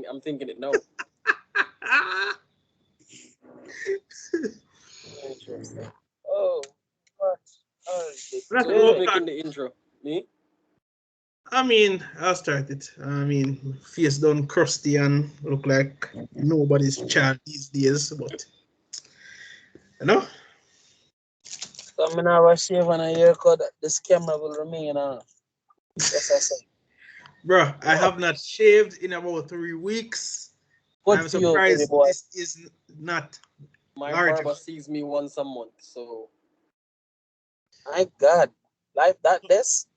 I'm thinking it now. Interesting. Oh, what? Oh, That's so who's all. making the intro? Me? I mean, I'll start it. I mean, face done crusty and look like nobody's child these days, but you know, So I'm gonna have a shave and a haircut. This camera will remain on. Yes, I say. bro, I Wow. have not shaved in about 3 weeks. Good I'm for you, baby surprised boy. this is not My larger. barber sees me once a month, so My God. Life that this?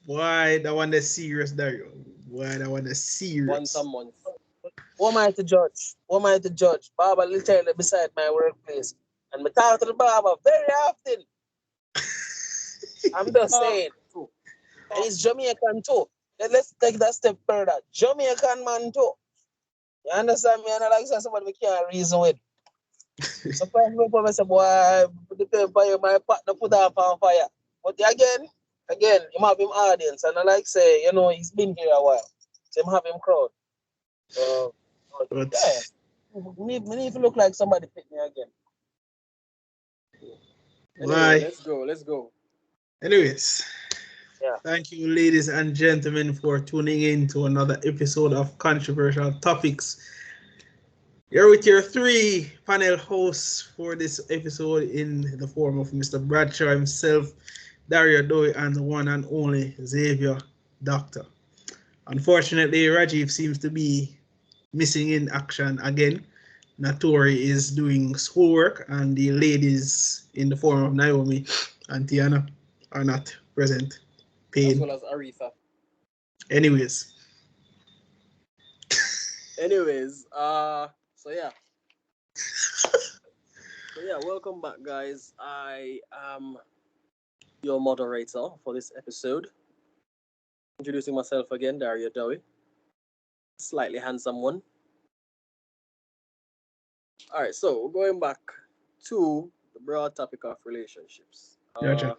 Why that one is serious, Dario? Why that one is once a serious? month. Who am I to judge? Who am I to judge? Barber literally beside my workplace. And I talk to the barber very often. I'm just Talk saying. to. And Talk he's to. Jamaican too. Let's take that step further. Jamaican man too. You understand me? And I like say somebody we can't reason with. Sometimes people say, boy, depend on you, my partner put off on fire. But again, him have him audience. And I like say, he's been here a while. So him have him crowd. So, but But yeah. We need to look like somebody pick me again. Anyway, why? let's go. Let's go. Anyways, Yeah. thank you, ladies and gentlemen, for tuning in to another episode of Controversial Topics. You're with your three panel hosts for this episode in the form of Mr. Bradshaw himself, Dario Doi, and the one and only Xavier Doctor. Unfortunately, Rajiv seems to be missing in action again. Natori is doing schoolwork, and the ladies in the form of Naomi and Tiana are not present. As Pain. well as Aretha. Anyways, Anyways, so yeah. So yeah, welcome back guys. I am your moderator for this episode. Introducing myself again, Dario Dowie. Slightly handsome one. Alright, so going back to the broad topic of relationships. gotcha.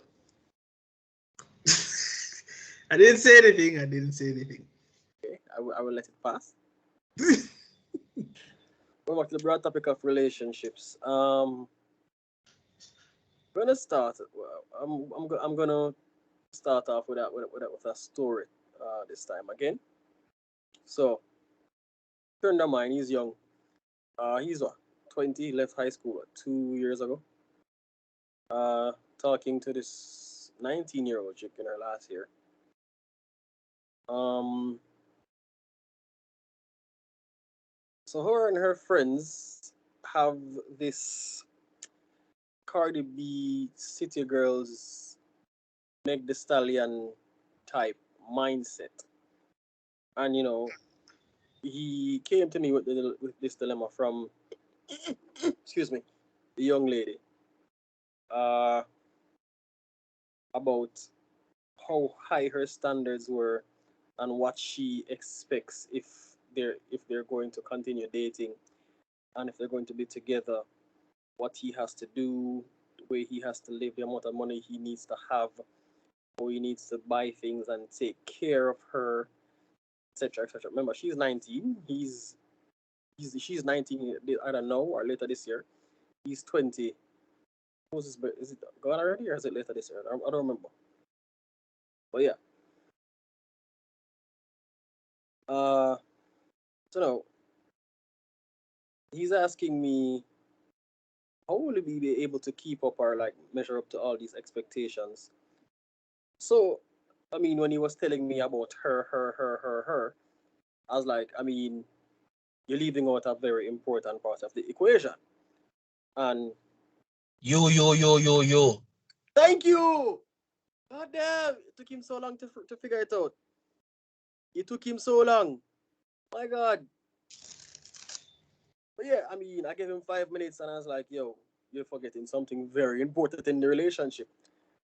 I didn't say anything. I didn't say anything. Okay, I will let it pass. Going back to the broad topic of relationships. I'm gonna start. Well, I'm gonna start off with a story. This time again. So, friend of mine, he's young. He's what 20. Left high school 2 years ago. Talking to this 19-year-old chick in her last year. Um, so her and her friends have this Cardi B City Girls Meg the Stallion type mindset, and he came to me with this dilemma from excuse me, the young lady, uh, about how high her standards were and what she expects if they're going to continue dating and if they're going to be together, what he has to do, the way he has to live, the amount of money he needs to have, how he needs to buy things and take care of her, etc., etc. Remember, she's 19. She's 19. I don't know, or later this year. He's 20. Is it gone already, or is it later this year? I don't remember. But yeah. Uh, so no, he's asking me how will we be able to keep up or like measure up to all these expectations. So, I mean, when he was telling me about her, I was like, I mean, you're leaving out a very important part of the equation. And Yo. thank you. God damn, it took him so long to figure it out. It took him so long. My God. But yeah, I mean, I gave him 5 minutes and I was like, yo, you're forgetting something very important in the relationship.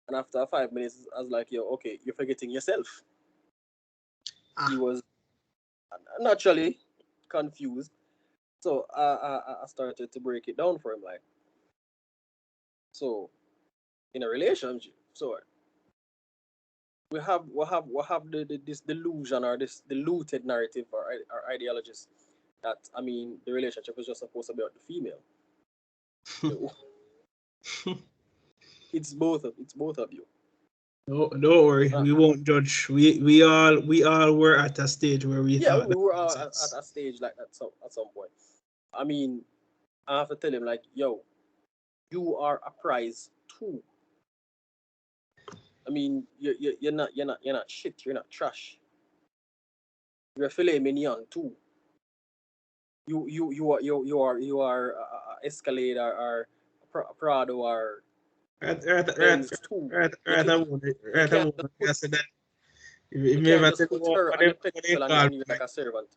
And after 5 minutes, I was like, yo, okay, you're forgetting yourself. He Ah, was naturally confused. So I started to break it down for him. Like, so in a relationship, so we have this delusion or this diluted narrative or ideologies that I mean the relationship is just supposed to be about the female. It's both of you. No, don't worry, Uh, we won't judge. We all were at a stage where we yeah, thought we that were made all at sense. a stage like that at some point. I mean, I have to tell him like, yo, you are a prize too. I mean, you're not shit. You're not trash. You're a filet mignon too. You are Escalade or Prado or Benz too. You Right can about it. you Right can't about just it. I put said that. If you me can't ever just tell you put her on the what they pedestal call and me, use like right? a servant.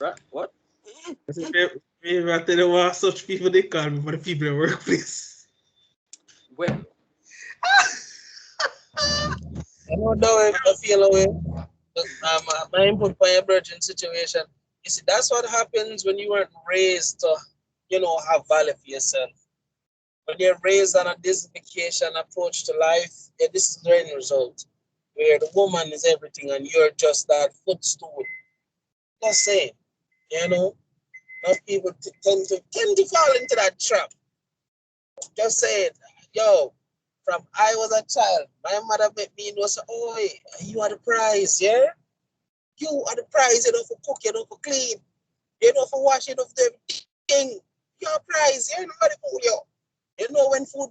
Right? What? I said, me ever tell you what such people they call me for the people in workplace. Well, I don't know if I feel away. My input for your virgin situation. You see, that's what happens when you weren't raised to, have value for yourself. When you're raised on a disunification approach to life, yeah, this is the end result. Where the woman is everything and you're just that footstool. Just saying, you know, most people tend to fall into that trap. Just saying, yo, from I was a child, my mother made me know, say, oh, you are the prize, yeah? You are the prize, you know, for cook, you know, for clean, you know, for wash, you know, for everything. You're a prize, you know how to food, yo. You know when food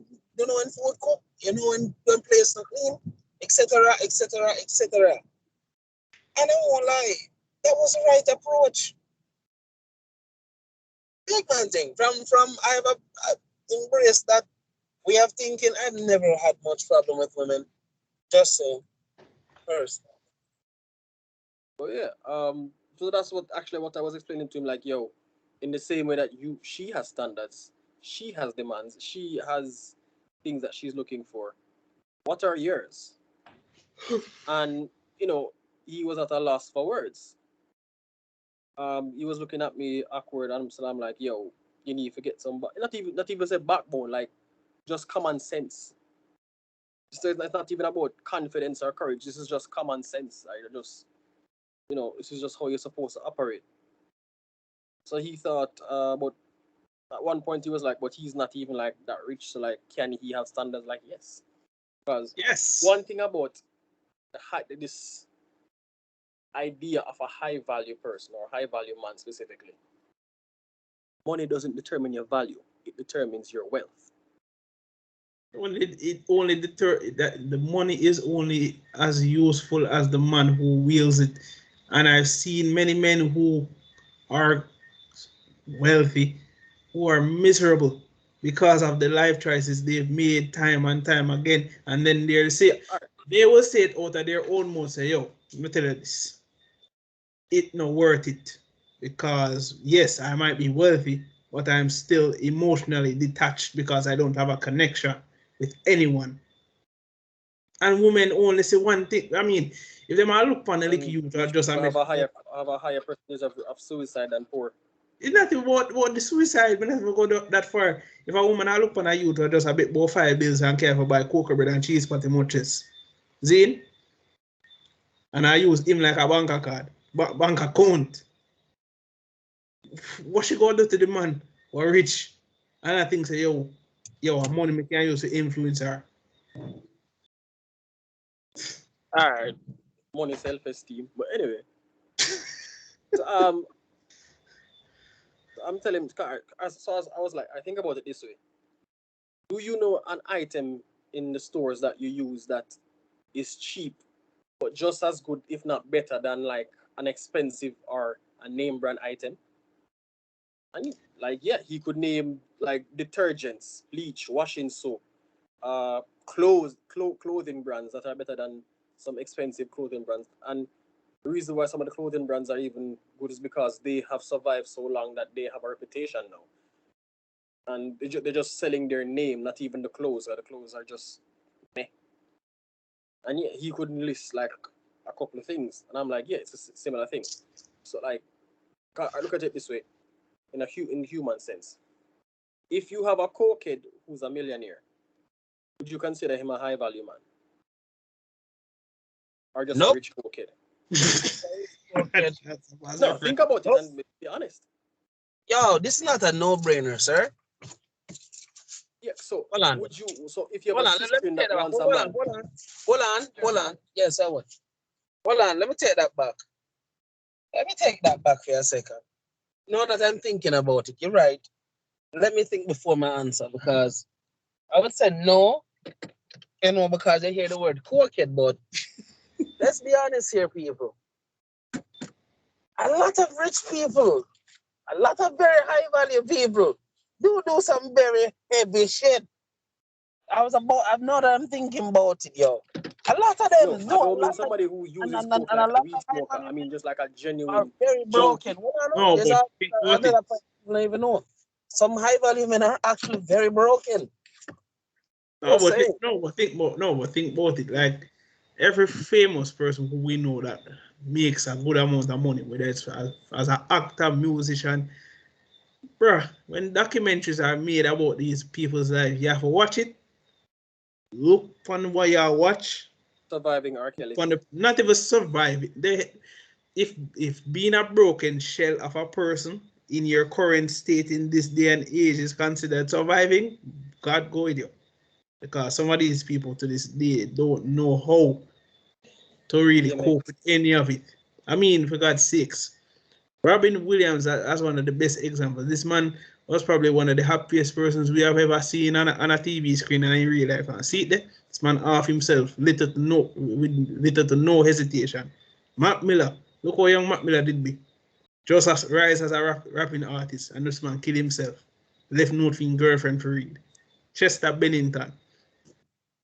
cook, you know when place not clean, etc., etc., etc. And I won't lie, that was the right approach. Big man thing. From I've embraced that way of thinking. I've never had much problem with women. Just saying, first. but yeah. So that's what I was explaining to him. Like, yo, in the same way that she has standards, she has demands, she has things that she's looking for. What are yours? And you know, he was at a loss for words. He was looking at me awkward, and so I'm like, yo, you need to get some, not even say backbone, like just common sense. It's not even about confidence or courage. This is just common sense. Like, just this is just how you're supposed to operate. So he thought, but at one point he was like, but he's not even like that rich. So like, can he have standards? Like, yes, because Yes. one thing about this idea of a high value person or high value man specifically, money doesn't determine your value. It determines your wealth. It only deter that the money is only as useful as the man who wields it. And I've seen many men who are wealthy who are miserable because of the life choices they've made time and time again. And then Yeah, all right. they will say it out of their own mouth, say, yo, let me tell you this. It not worth it. Because yes, I might be wealthy, but I'm still emotionally detached because I don't have a connection with anyone. And women only say one thing. I mean, if they might look upon the little And youth or rich just a people make have a higher percentage of suicide than poor. it's not about the suicide, but never go that far. If a woman I look upon a youth or just a bit more 5 bills and care for buy cocoa bread and cheese for the muches. Zine, and I use him like a bank card, bank account. What she gonna do to the man or rich? And I think say, yo, money me can use to influence her. All right, money, self-esteem. But anyway, so, I'm telling him. So I was like, I think about it this way. Do you know an item in the stores that you use that is cheap but just as good, if not better, than like an expensive or a name brand item? And like, yeah, he could name like detergents, bleach, washing soap, clothing brands that are better than some expensive clothing brands. And the reason why some of the clothing brands are even good is because they have survived so long that they have a reputation now. And they're just selling their name, not even the clothes, or the clothes are just meh. And yeah, he couldn't list like a couple of things. And I'm like, yeah, it's a similar thing. So like, I look at it this way, in human sense. If you have a cokehead who's a millionaire, would you consider him a high value man? or just a Nope. rich poor kid? Okay. No, think about it and be honest. Yo, this is not a no-brainer, sir. Yeah. So Hold on. would you? So if you have Hold a on. sister Let me in take that that back. wants a Hold on. man, Hold on. Yes, I would. Hold on. Let me take that back. Let me take that back for a second. Now that I'm thinking about it, you're right. Let me think before my answer because I would say no, because I hear the word poor kid, but let's be honest here, people. A lot of rich people, a lot of very high value people do some very heavy shit. I'm thinking about it, yo. A lot of no, them I do a don't mean lot of, somebody who uses and coke a like a lot weed of high smoker. value I mean just like a are genuine very broken. junkie. No, There's but think about it. another point you don't even know. Some high value men are actually very broken. No, Just but saying. think about it. Like every famous person who we know that makes a good amount of money, whether it's as an actor, musician, bruh. When documentaries are made about these people's life, you have to watch it. Look on what you watch. Surviving R. Kelly. On the not even survive it. If being a broken shell of a person in your current state in this day and age is considered surviving, God go with you. Because some of these people to this day don't know how to really DMX. cope with any of it. I mean, for God's sakes, Robin Williams as one of the best examples. This man was probably one of the happiest persons we have ever seen on a TV screen and in real life. And see it there, this man off himself, little to no hesitation. Mac Miller, look how young Mac Miller did be. Just as rise as a rapping artist, and this man killed himself. Left note for his girlfriend to read. Chester Bennington,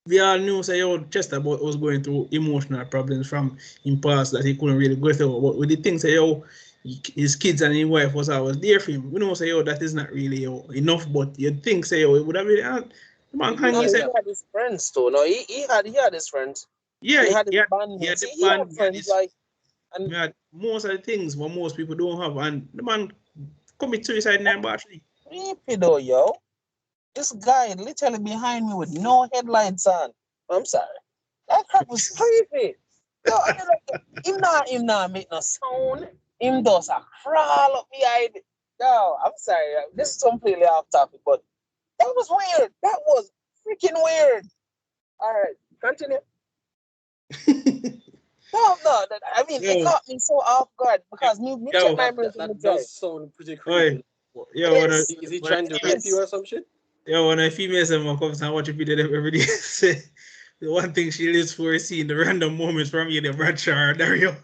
we all knew say yo Chester was going through emotional problems from in past that he couldn't really go through. But with the things say yo his kids and his wife was always there for him. We know say yo that is not really yo enough, but you'd think say yo it would have been the man It hang would No, have he been himself. a had his friends too. No, he had his friends. Yeah, He had his he had bandmates. the He band, had friends like and he had most of the things what most people don't have, and the man commit suicide in that battery. creepy though, yo. This guy literally behind me with no headlights on. I'm sorry. That crap was creepy. Yo, I mean, like, him not make no sound. Him does a crawl up behind. Yo, I'm sorry. This is completely off topic, but that was weird. That was freaking weird. All right, continue. No. I mean, it Yo, caught me so off guard because me check yo, my that, mirrors that in the that drive. does sound pretty creepy. oi, yo, Yes, Is he when trying to rape you yes. or some shit? yo, when a female someone comes and watch a video every day, say the one thing she lives for is seeing the random moments from you, the Bradshaw or Dario.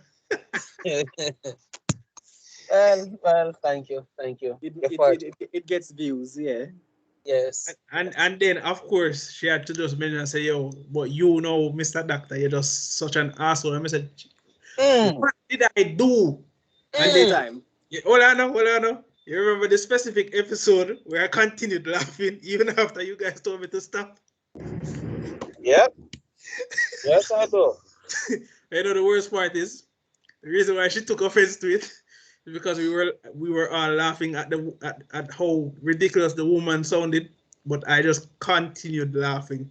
Well, thank you. It You're it, fine. it, it, it gets views, yeah. Yes. And then of course she had to just mention and say, yo, but you know, Mr. Doctor, you're just such an asshole. And I said, Mm, what did I do? And then Anytime. hold on now, hold on now. You remember the specific episode where I continued laughing even after you guys told me to stop? Yep. Yes, I do. You know the worst part is the reason why she took offense to it is because we were all laughing at how ridiculous the woman sounded, but I just continued laughing.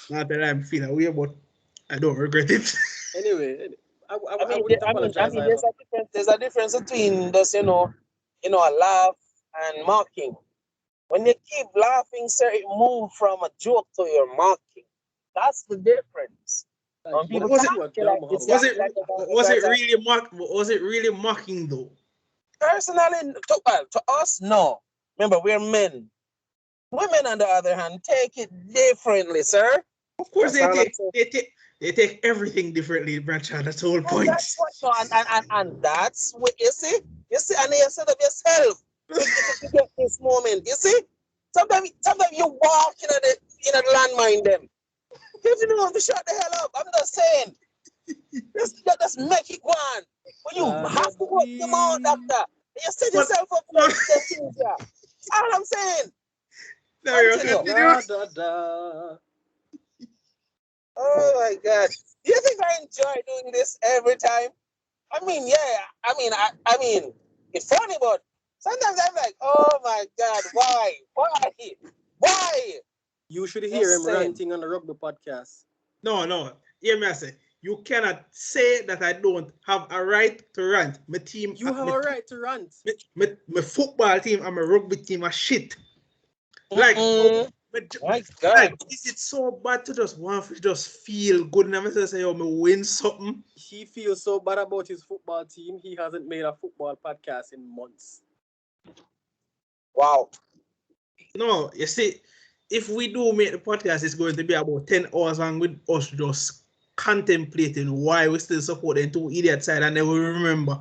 Not that I'm feeling weird, but I don't regret it. Anyway, I I mean, wouldn't apologize there's either. a difference. There's a difference between just a laugh and mocking. When you keep laughing, sir, it move from a joke to your mocking. That's the difference. Like When But people you, was it talk you a to you like dumb this, you was hoe. act it like you was guys it are really mocking though? personally to us, no. Remember, we're men. Women, on the other hand, take it differently, sir. Of course That's all I'm saying. they take everything differently, Bradshaw. That's the whole And point. that's what no, and that's what you see, and you set up yourself to get this moment. You see, sometimes you walk in a landmine them. If you don't want to shut the hell up, I'm just saying, just make it go on. But you La da have to work them out, dee. doctor. You set But yourself up for them things, yeah. That's all I'm saying. Dario, Continue. continue. Da da da. Oh my God. Do you think I enjoy doing this every time? I mean, yeah. I mean, it's funny, but sometimes I'm like, oh my God, why? Why? You should hear Just him saying. ranting on the rugby podcast. No. hear me I say, you cannot say that I don't have a right to rant. My team, You have a right to rant. my football team and my rugby team are shit. Like, My God. like, is it so bad to just want to just feel good and I'm say, yo, me win something? He feels so bad about his football team. He hasn't made a football podcast in months. Wow. No, you see, if we do make the podcast, it's going to be about 10 hours long with us just contemplating why we still support the two idiot side and then we remember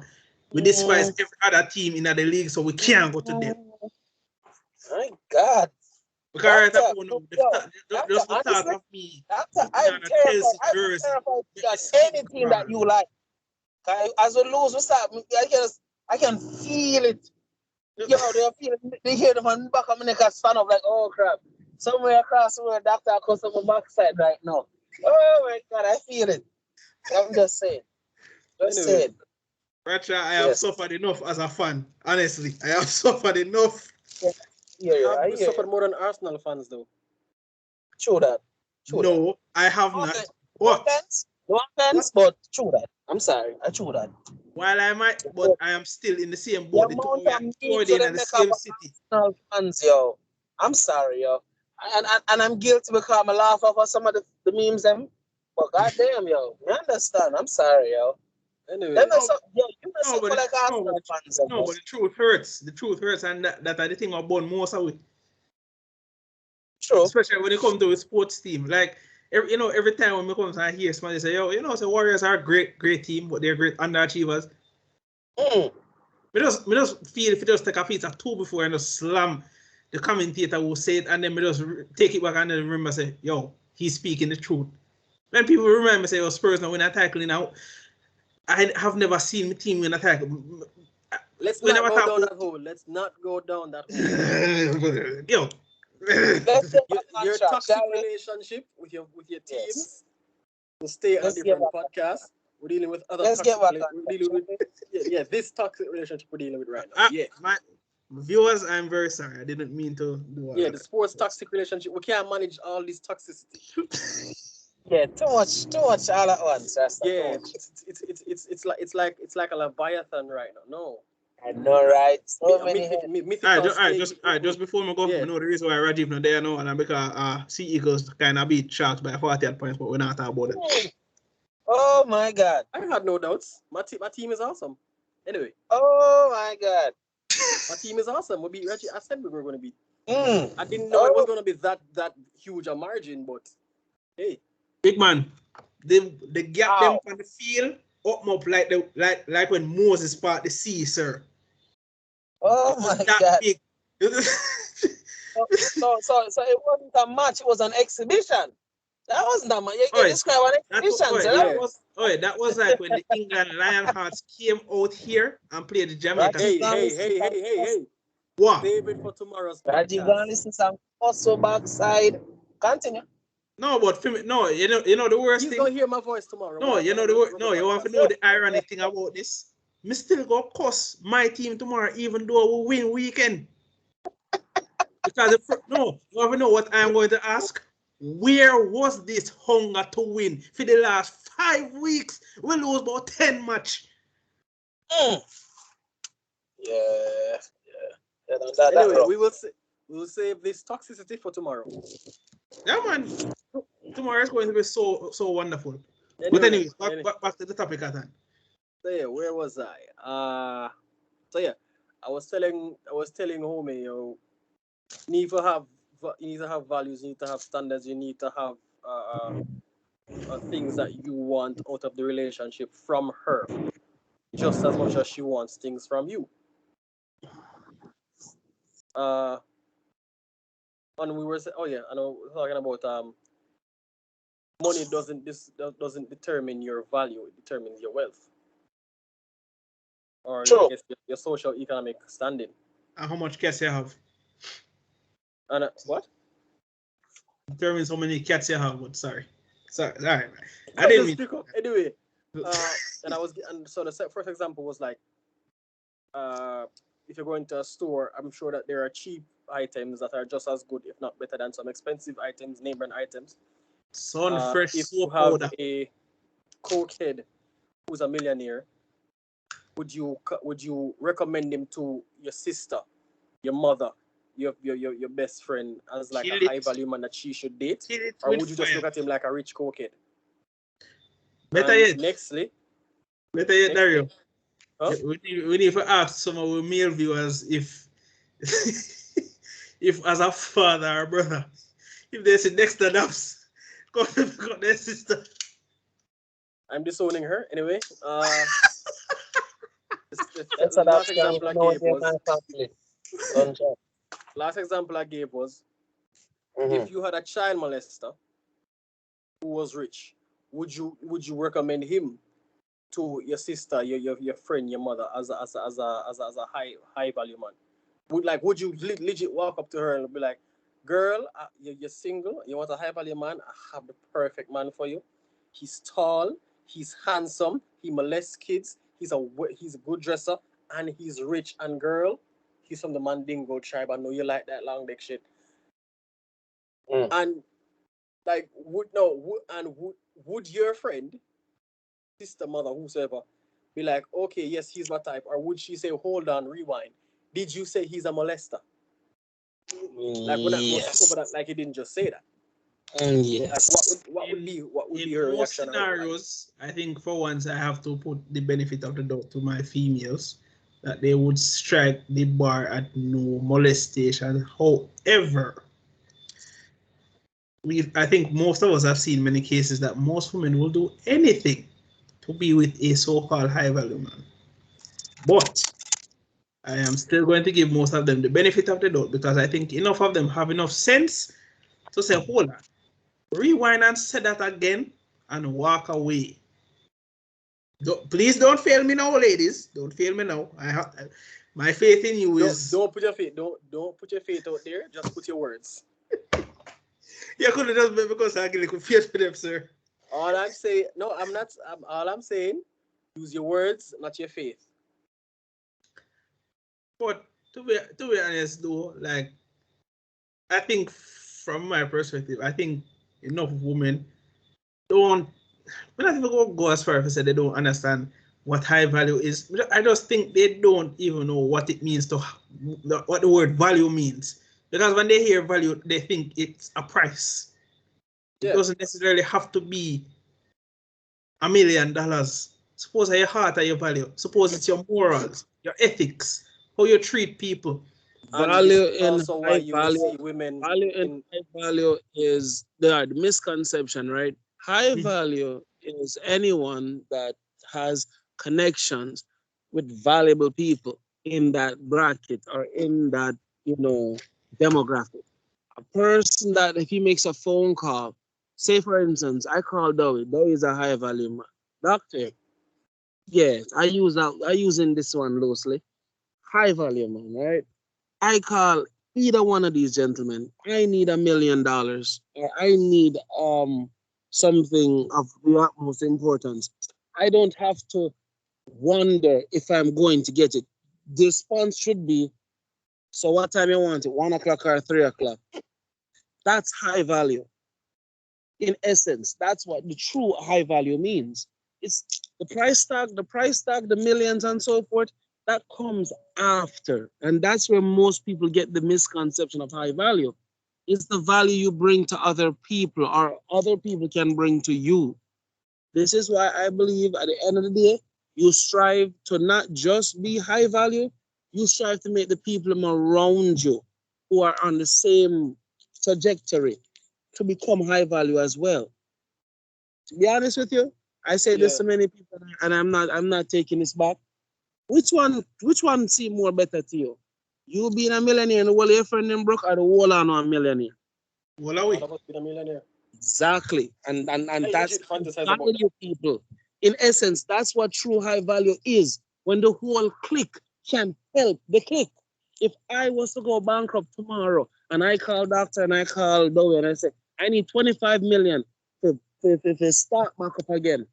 we despise every other team in the league, so we can't go to them. My God. Because Doctor, right now, Doctor, just the thought honestly, of me Doctor, putting on a Chelsea I'm jersey, terrified to make me get skin anything that crawl. you like. As we lose, we start, I can feel it. Yo, they hear them on the back of my neck and stand up like, oh crap. Somewhere across the world, Doctor, I come to my backside right now. Oh my God, I feel it. I'm just saying. Just Anyway. saying. Ratcha, I have suffered enough as a fan. Honestly, I have suffered enough. Yeah, You suffered more than Arsenal fans, though. True that. No, I have not. Okay. What? No offense, but true that. I'm sorry, I true that. While I might, but I am still in the same boat. The two amount of of me memes are in they the make up same of city. Arsenal fans, yo. I'm sorry, yo. And I'm guilty because I laugh off some of the memes them. But goddamn, yo, you understand? I'm sorry, yo. Anyway. Them yo, you mess No, up but like Arsenal fans, no, but the truth hurts. The truth hurts, and that are the thing about most of it. True. Especially when it comes to a sports team. Like, every time when we come and hear somebody say, yo, so Warriors are a great team, but they're great underachievers. We just feel if you just take a piece of two before and just slam the commentator who say it, and then we just take it back and then remember say, yo, he's speaking the truth. When people remember say, oh, Spurs now win a tackle now, I have never seen the team win a tackle. Let's not go down that hole. Let's not go down that hole. Yo. Your toxic relationship with your teams will stay on a different podcast. We're dealing with other toxic relationships. This toxic relationship we're dealing with right now. Ah, My viewers, I'm very sorry. I didn't mean to do all that. The sports toxic relationship. We can't manage all this toxicity. Yeah, too much all at once. It's like a leviathan right now. No. I know, right? So many just before we go, I know the reason why Rajiv not there now, and because Sea Eagles kind of beat Sharks by 40 points, but we're not talking about it. Oh my God! I had no doubts. My team is awesome. Anyway. Oh my God! My team is awesome. We beat Reggie. I said we were going to beat. I didn't know it was going to be that huge a margin, but hey, big man, they get them on the field up like when Moses part the sea, sir. Oh my God! Big. So it wasn't a match; it was an exhibition. That wasn't a match. You can describe an exhibition, that was like when the England Lionhearts came out here and played the Jamaica. Hey. What? Save it for tomorrow's podcast. Rajiv gonna listen to some hustle backside. Continue. No, but no, you know the worst thing. He's gonna hear my voice tomorrow. No, you know you want to know the ironic thing about this. Me still go cuss my team tomorrow, even though we win weekend. Because you want to know what I'm going to ask? Where was this hunger to win for the last 5 weeks? We lose about 10 match. Yeah. Anyway, we'll save this toxicity for tomorrow. Yeah, man. Tomorrow is going to be so wonderful. But anyway, back to the topic at hand. So yeah, where was I? I was telling homie, you need to have values, you need to have standards, you need to have things that you want out of the relationship from her, just as much as she wants things from you. And we were saying, and we were talking about money doesn't determine your value; it determines your wealth, or I guess your social economic standing. And how much cats you have? And what? Determines how many cats you have. But sorry. All right. I didn't mean. Anyway, and so the first example was like, if you're going to a store, I'm sure that there are cheap items that are just as good, if not better, than some expensive items, name brand items. Son, fresh If you soap have powder. a cokehead who's a millionaire, would you recommend him to your sister, your mother, your best friend as like a Kill high it. value man that she should date, Kill it or with would you just fire. look at him like a rich cokehead? Better And yet, nextly, Dario. huh? We need to ask some of our male viewers if, if as a father or brother, if they sit next to Naps, go got their sister. I'm disowning her anyway. That's The an last option. example I No, gave they're my was family. Don't you? last example I gave was Mm-hmm. if you had a child molester who was rich, would you recommend him to your sister, your friend, your mother as a high value man? Would you legit walk up to her and be like, "Girl, you're single. You want a high value man? I have the perfect man for you. He's tall. He's handsome. He molests kids. He's a good dresser, and he's rich. And girl, he's from the Mandingo tribe. I know you like that long dick shit. Mm. And like, would no would and would your friend, sister, mother, whosoever, be like, okay, yes, he's my type, or would she say, hold on, rewind? Did you say he's a molester? Like, we're not going to cover that Yes. like he didn't just say that. Like, what Yes. would what would In be what would in be her most reaction? Or like, scenarios, I think for once I have to put the benefit of the doubt to my females that they would strike the bar at no molestation. However, I think most of us have seen many cases that most women will do anything to be with a so-called high value man. But I am still going to give most of them the benefit of the doubt because I think enough of them have enough sense to say, hold on, rewind and say that again and walk away. Please don't fail me now, ladies. Don't fail me now. My faith in you is. don't put your faith don't put your faith out there. Just put your words. You could have just made because I could faith for them, sir. All I'm saying, no, I'm not. All I'm saying, use your words, not your faith. But to be honest, though, like I think from my perspective, I think enough women don't. We're not even going to go as far as to say they don't understand what high value is. I just think they don't even know what it means to what the word value means. Because when they hear value, they think it's a price. It Yeah. doesn't necessarily have to be $1,000,000. Suppose your heart or your value. Suppose it's your morals, your ethics, how you treat people. And this Value is in also why high you will value. see women Value in in high value is the misconception, right? High value is anyone that has connections with valuable people in that bracket or in that, demographic. A person that if he makes a phone call, say for instance, I call Dowie. Dowie is a high value man. Doctor, yes, I using this one loosely. High value man, right? I call either one of these gentlemen. I need $1,000,000, or I need something of the utmost importance. I don't have to wonder if I'm going to get it. The response should be, so what time you want it? 1 o'clock or 3 o'clock? That's high value. In essence, that's what the true high value means. It's the price tag, the millions and so forth, that comes after. And that's where most people get the misconception of high value. It's the value you bring to other people or other people can bring to you. This is why I believe at the end of the day, you strive to not just be high value, you strive to make the people around you who are on the same trajectory to become high value as well. To be honest with you, I say this yeah. to many people, and I'm not taking this back. Which one seem more better to you? You being a millionaire and the whole of your friend them broke, or the whole on a millionaire? Well, are All we? of us being a millionaire. Exactly. And I that's legit high fantasize about that. value, people. In essence, that's what true high value is. When the whole clique can help the clique. If I was to go bankrupt tomorrow and I call doctor and I call Dowie and I say, I need 25 million to start back up again.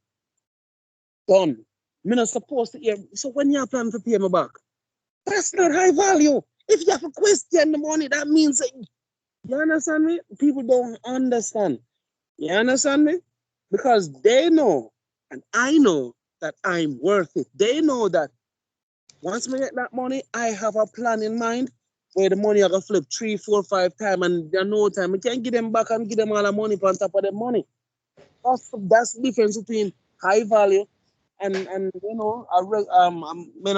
Done. Me not supposed to hear. So when you plan to pay me back, that's not high value. If you have a question the money, that means that, you understand me? People don't understand. You understand me? Because they know, and I know that I'm worth it. They know that once I get that money, I have a plan in mind where the money I gonna flip 3, 4, 5 times, and there no time I can give them back and give them all the money on top of the money. That's the difference between high value and a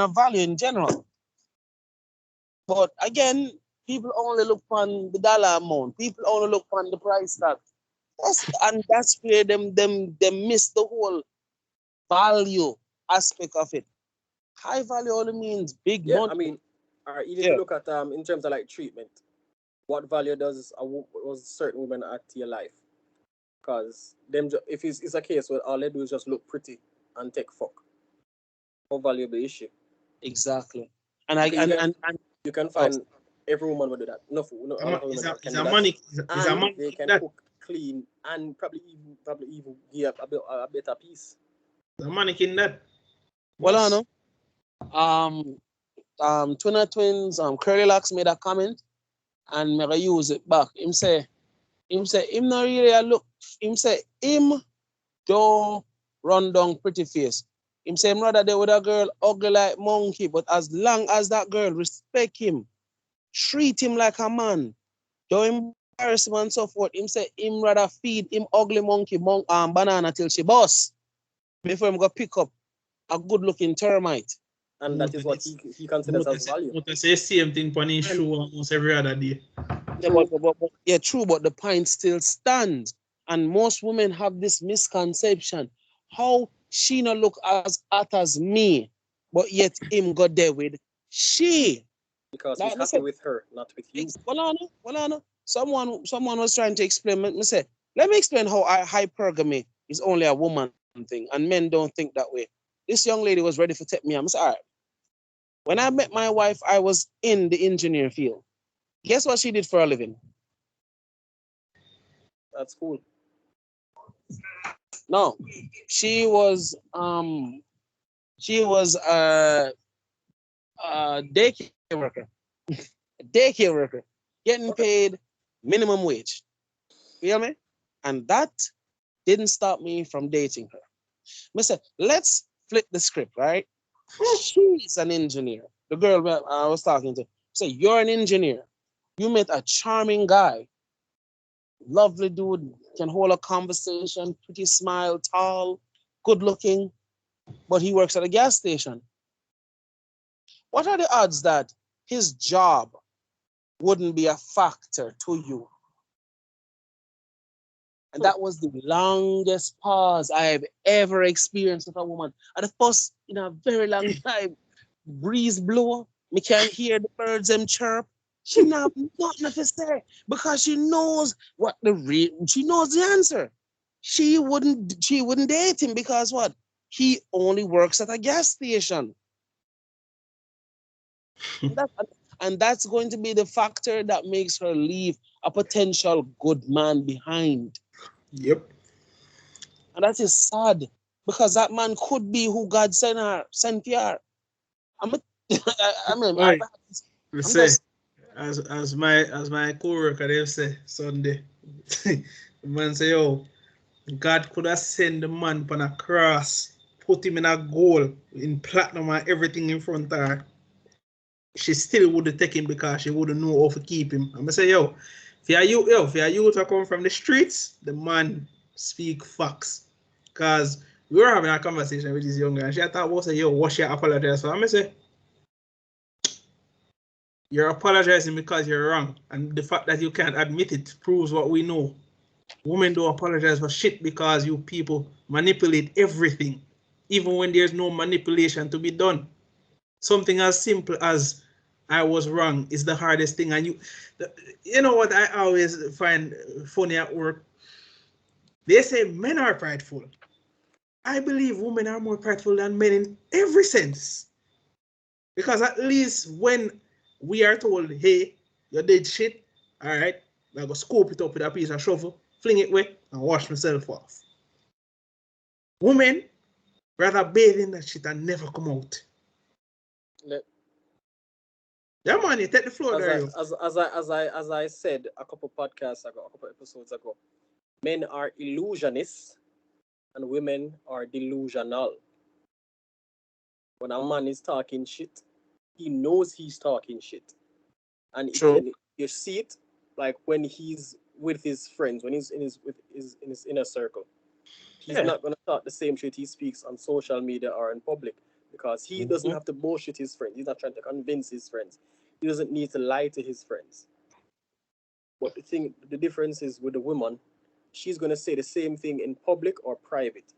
value in general. But again, people only look on the dollar amount. People only look on the price tag. That's where them miss the whole value aspect of it. High value only means big Yeah, money. I mean, all right, even if Yeah, you look at in terms of like treatment, what value does was certain women add to your life? Because if it's a case where all they do is just look pretty and take fuck, how valuable is she? exactly. And I Because and you can oh, find every woman will do that. No, all of the women Is can do a that, money is a and money they in can that? cook, clean, and probably even give a better piece. Is a money in that? well, I Boss. know. Twinner twins, Curly Locks made a comment and me gonna use it back. Him say him not really a look. Him say him don't run down pretty face. Him say him rather there with a girl ugly like monkey, but as long as that girl respect him, treat him like a man, don't embarrass him and so forth. Him say him rather feed him ugly monkey banana till she bust before him go pick up a good looking termite. And that is what he considers as value. But I say same thing on his And show almost every other day. yeah, True. yeah, true, but the point still stands. And most women have this misconception. How she not look as hot as me, but yet him got there with she. Because he's Like I happy said, with her, not with you. well, I know. Someone was trying to explain. Me say, let me explain how hypergamy is only a woman thing, and men don't think that way. This young lady was ready to take me. I'm say, all right. When I met my wife, I was in the engineer field. Guess what she did for a living? That's cool. No, she was a daycare worker, getting Okay. paid minimum wage. You hear me? And that didn't stop me from dating her. Mister, let's flip the script, right? She's an engineer. The girl I was talking to. Say, you're an engineer. You met a charming guy, lovely dude, can hold a conversation, pretty smile, tall, good looking, but he works at a gas station. What are the odds that his job wouldn't be a factor to you? And that was the longest pause I have ever experienced with a woman. And the first in a very long time, breeze blow, me can hear the birds them chirp. She not nothing to say because she knows she knows the answer. She wouldn't date him because what? He only works at a gas station. And, that, and that's going to be the factor that makes her leave a potential good man behind. Yep. And that is sad because that man could be who God sent here. I'm, a, I mean, Right. We I'm say just, as my co-worker they say Sunday. The man say, yo, God could have sent the man on a cross, put him in a goal in platinum and everything in front of her. She still would have taken him because she wouldn't know how to keep him. I'm gonna say, yo, if you're you to come from the streets, the man speak facts. Cause we were having a conversation with this young guy, and she thought, "Well, say, yo, what she apologize for?" I'm gonna say, you're apologizing because you're wrong, and the fact that you can't admit it proves what we know. Women don't apologize for shit because you people manipulate everything, even when there's no manipulation to be done. Something as simple as I was wrong is the hardest thing. And you know what I always find funny at work? They say men are prideful. I believe women are more prideful than men in every sense. Because at least when we are told, hey, you did shit, all right, I go scoop it up with a piece of shovel, fling it away, and wash myself off. Women rather bathe in that shit and never come out. Yeah, man, you take the floor as there, I yo. as I said a couple podcasts ago, a couple episodes ago, Men are illusionists and women are delusional. When a man is talking shit, he knows he's talking shit. And it True. can you see it like when he's with his friends, when he's in his with his in his inner circle. He's Yeah. not gonna talk the same shit he speaks on social media or in public because he doesn't Mhm. have to bullshit his friends. He's not trying to convince his friends. He doesn't need to lie to his friends. But the difference is with the woman, she's gonna say the same thing in public or private.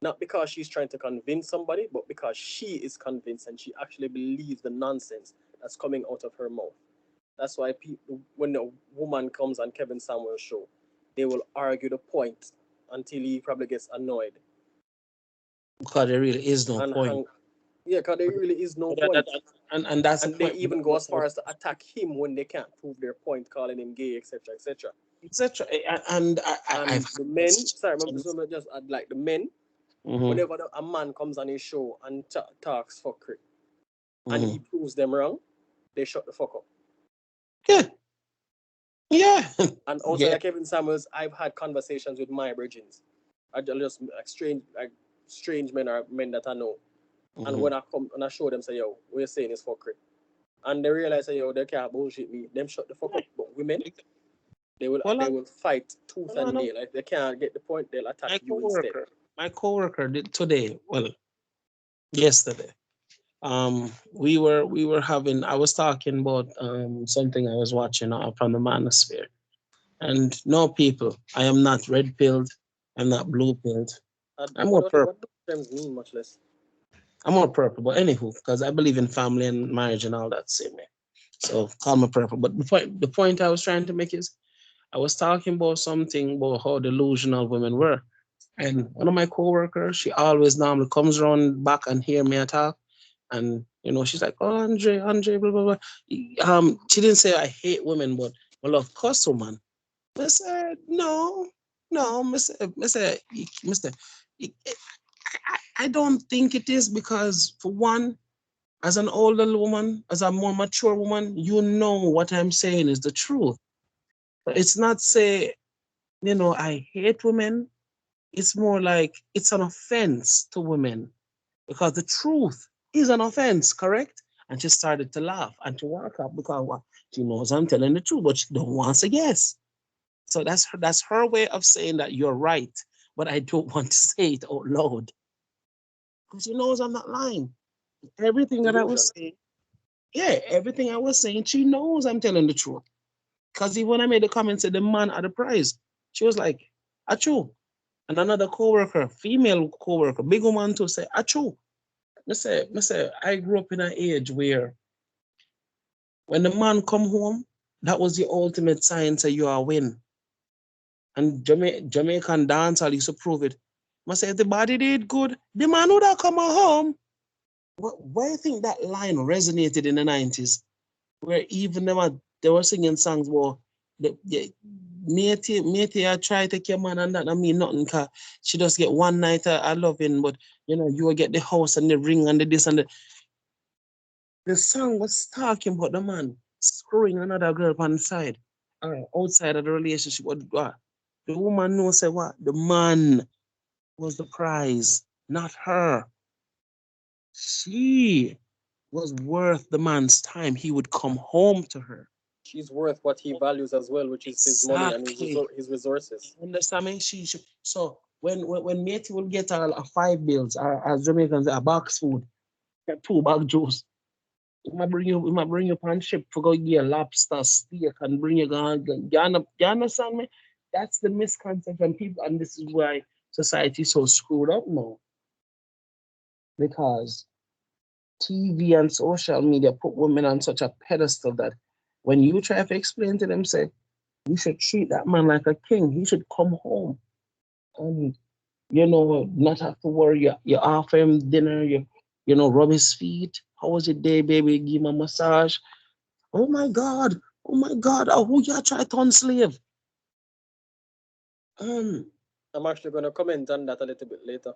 Not because she's trying to convince somebody, but because she is convinced and she actually believes the nonsense that's coming out of her mouth. That's why people, when a woman comes on Kevin Samuel's show, they will argue the point until he probably gets annoyed Because there really is no and point. hang. Yeah, because there really is no But that- point. and that's the And they point. even go as far as to attack him when they can't prove their point, calling him gay, etc., etc. Etc. And I've And had the men, sorry, questions. so just add like the men, Mhm, whenever a man comes on his show and talks fuckery and he mhm. proves them wrong, they shut the fuck up. Yeah, yeah, And outside yeah. of Kevin Samuels, I've had conversations with my virgins. I just like strange men or men that I know. And Mhm. when I come and I show them, say, yo, what you're saying is fuckery. And they realize, say, yo, they can't bullshit me. Them shut the fuck up. But women, Well, they will fight tooth well, I and know nail. If they can't get the point, they'll attack my you instead. coworker, my coworker did today. Well, yesterday. We were having. I was talking about something I was watching from the manosphere. And no, people, I am not red pilled. I'm not blue pilled. I'm more purple. What do terms mean, much less? I'm more purple. But anywho, because I believe in family and marriage and all that same way. So call me purple. But the point I was trying to make is I was talking about something about how delusional women were. And one of my coworkers, she always normally comes around back and hear me talk. And she's like, "Oh, Andre, blah blah blah." She didn't say I hate women, but I love cuss women. I said, no, no, Mister, I don't think it is because, for one, as an older woman, as a more mature woman, you know what I'm saying is the truth. It's not say, I hate women. It's more like it's an offense to women because the truth is an offense, correct? And she started to laugh and to walk up because what? She knows I'm telling the truth, but she don't want to say yes. So that's her way of saying that you're right, but I don't want to say it out loud because she knows I'm not lying. Everything that I Delusion. was saying, yeah, everything I was saying, she knows I'm telling the truth. Because even when I made the comment, said the man at the prize, she was like, "Achoo." And another coworker, female coworker, big woman too, say, "Achoo." I grew up in an age where when the man come home, that was the ultimate sign say you are win. And Jamaican dancehall used to prove it. Must say if the body did good, the man would have come home. Why do you think that line resonated in the 90s? Where even they were singing songs where the matey I try to take your man and that I mean nothing cause she just get one night of loving, but you will get the house and the ring and the this and the song was talking about the man screwing another girl on the side. Outside of the relationship. What? The woman knows say what? The man was the prize, not her. She was worth the man's time. He would come home to her. She's worth what he values as well, which is his money and Exactly. his resources. You understand me? So when matey will get a 5 bills, or as Jamaicans a box food, a 2 bag juice. He might bring you on ship for go get lobster steak and bring you gone. You understand me? That's the misconception people, and this is why society is so screwed up now. Because TV and social media put women on such a pedestal that when you try to explain to them, say, you should treat that man like a king. He should come home and, not have to worry. You offer him dinner, rub his feet. How was your day, baby? Give him a massage. Oh my God. Oh my God. Oh, who you try to enslave? Um, I'm actually going to comment on that a little bit later.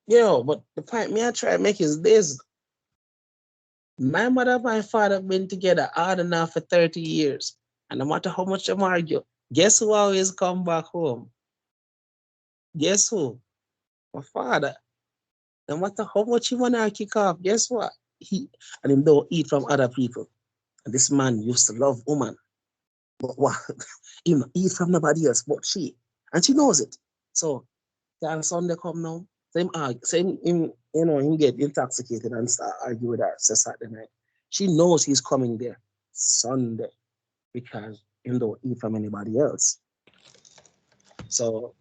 but the point me I try to make is this. My mother and my father have been together on and off for 30 years. And no matter how much them argue, Guess who always come back home? Guess who? My father. No matter how much he wanna kick off, guess what? And him don't eat from other people. And this man used to love woman. But what? He not eat from nobody else but she. And she knows it. So till Sunday come now, same him, him get intoxicated and start argue with her so Saturday night. She knows he's coming there Sunday because him don't eat from anybody else. So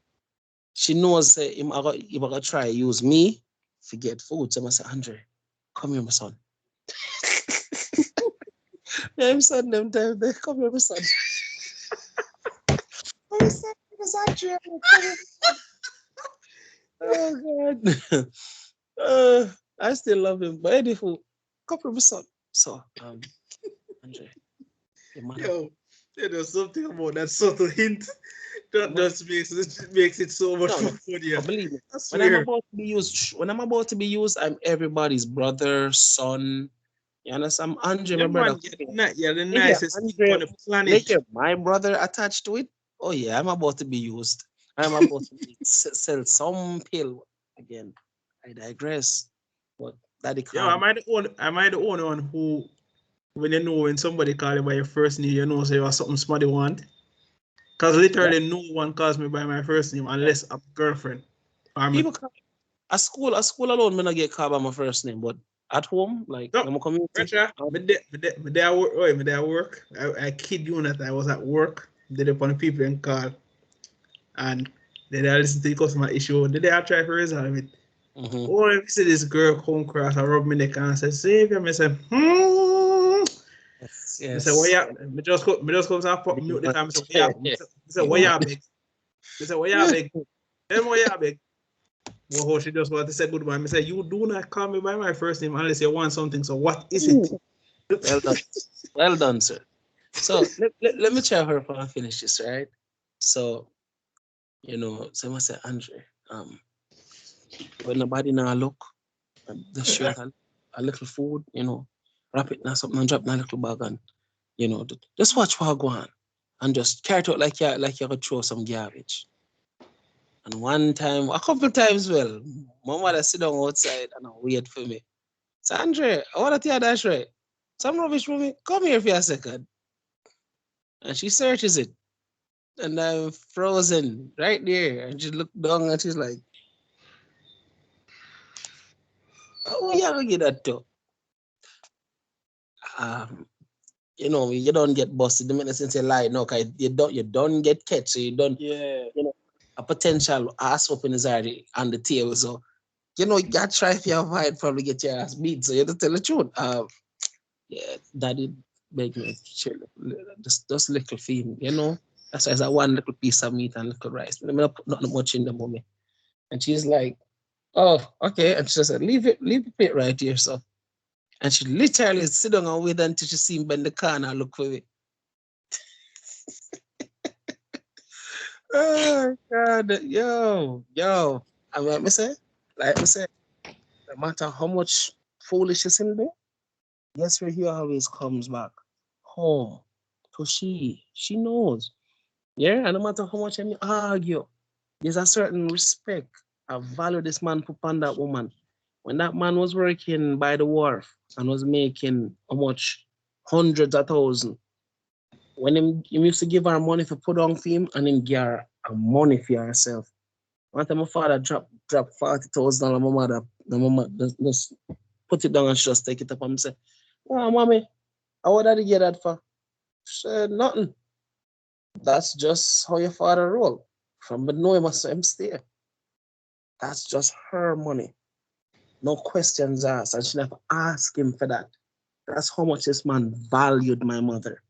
she knows say him gonna try use me to get food. So I say, Andre, come here, my son. Yeah, I'm son them time they come here, my son. My son, it's Andre. Come here. Oh God. Uh, I still love him, but anywho, come here, my son. So Andre, your mother. Yo, there's something about that subtle hint that Your just makes it so much No, more no, funnier. believe me. I swear. When I'm about to be used, I'm everybody's brother, son. You understand? Andre, Yeah, my brother. man, you're the If you nicest thing Andre, on the planet. like you're my brother attached to it, oh yeah, I'm about to be used. I'm about to sell some pill again. I digress. But daddy Yo, calm. am I the only one who, when somebody call you by your first name, you know, say you have something somebody want? Because Yeah, literally no one calls me by my first name yeah. unless I'm girlfriend. I'm People call, at school alone, me not get called by my first name, but at home, like no, in my community, Richard, me there work. Wait, me there work. I kid you not. I was at work. Did it upon people and call, and then I listen to the customer issue. Did I try to resolve it? mm-hmm. Oh, if you see this girl come across and rub me neck and say, "Savior," me say, hmm. Yes, Me say, "What yes. ya?" Me just comes and put mute the car. Me say, "What ya?" Me say, You "What want ya beg?" Me say, "What ya beg?" Tell me what ya beg. Well, she just want to say goodbye. Me say, "You do not call me by my first name unless you want something. So what is it?" Well done. Well done, sir. So let me try her if I finish this, right? So, so I say, Andre, when nobody now look, just share a little food, wrap it in something and drop in a little bag and, just watch what go on and just carry it out like you're gonna throw some garbage. And one time, a couple times, well, my mother sit down outside and wait for me. So, Andre, I want to tell you that right. Some rubbish for me. Come here for a second. And she searches it. And I'm frozen right there. And she looked down and she's like, oh, yeah, I get that too. Um, you don't get busted the minute since you lie. No, cause you don't get catch. So you don't, Yeah. a potential ass whooping is already on the table. So, you got try if you avoid probably get your ass beat. So you have to tell the truth. Yeah, daddy beg me to share just little thing. That's why it's a one little piece of meat and little rice. But I not put nothing much in the mommy. And she's like, oh, okay. And she said, leave the plate right here, so. And she literally sit down and wait until she see him bend the corner and look for me. Oh God, yo. And like me say, no matter how much foolishness in there, guess where he always comes back? Home. To she. She knows. Yeah, and no matter how much I argue, there's a certain respect. I value this man put on that woman. When that man was working by the wharf and was making how much? Hundreds of thousands. When him used to give her money for put on for him and him give her a money for herself. One time my father drop 40,000 on my mother. My mama just put it down and she just take it up and say, oh mommy, how did I get that for? She said nothing. That's just how your father roll. From the know him as him stay. That's just her money. No questions asked. And she never asked him for that. That's how much this man valued my mother.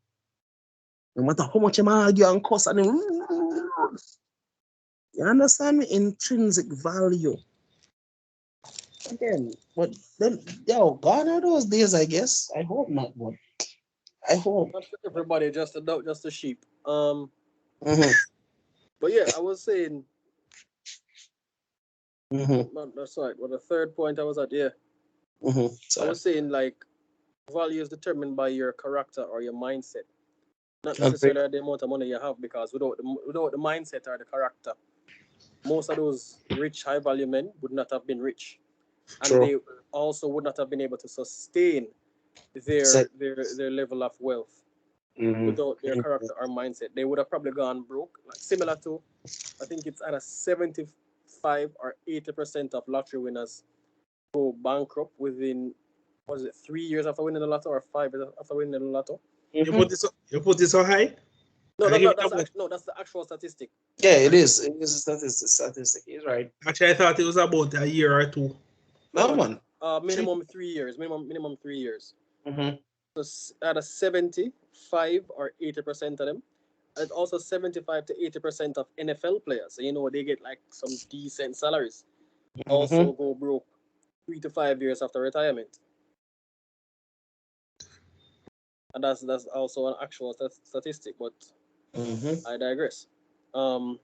No matter how much him argue and cuss and him, you understand me? Intrinsic value. Again, but then, gone are those days, I guess. I hope not, but I hope. Not for everybody, just a dog, just a sheep. Mm-hmm, But yeah, I was saying, mm-hmm, that's right. Well, the third point I was at, yeah, mm-hmm. I So, was saying like value is determined by your character or your mindset. Not necessarily the amount of money you have, because without the mindset or the character, most of those rich high value men would not have been rich, and True. they also would not have been able to sustain their level of wealth without their character or mindset. They would have probably gone broke, like similar to, I think it's either 75 or 80% of lottery winners go bankrupt within, was it 3 years after winning the lotto or 5 years after winning the lotto? You put this so high? No, I give it that's the actual statistic. Yeah, it is. It is a statistic. He's right. Actually, I thought it was about a year or two. No, man. Minimum 3 years. Minimum 3 years. Mm-hmm. So out of 75 or 80% of them, and also 75 to 80% of NFL players, so, they get like some decent salaries, also go broke 3 to 5 years after retirement. And that's also an actual statistic, but I digress. So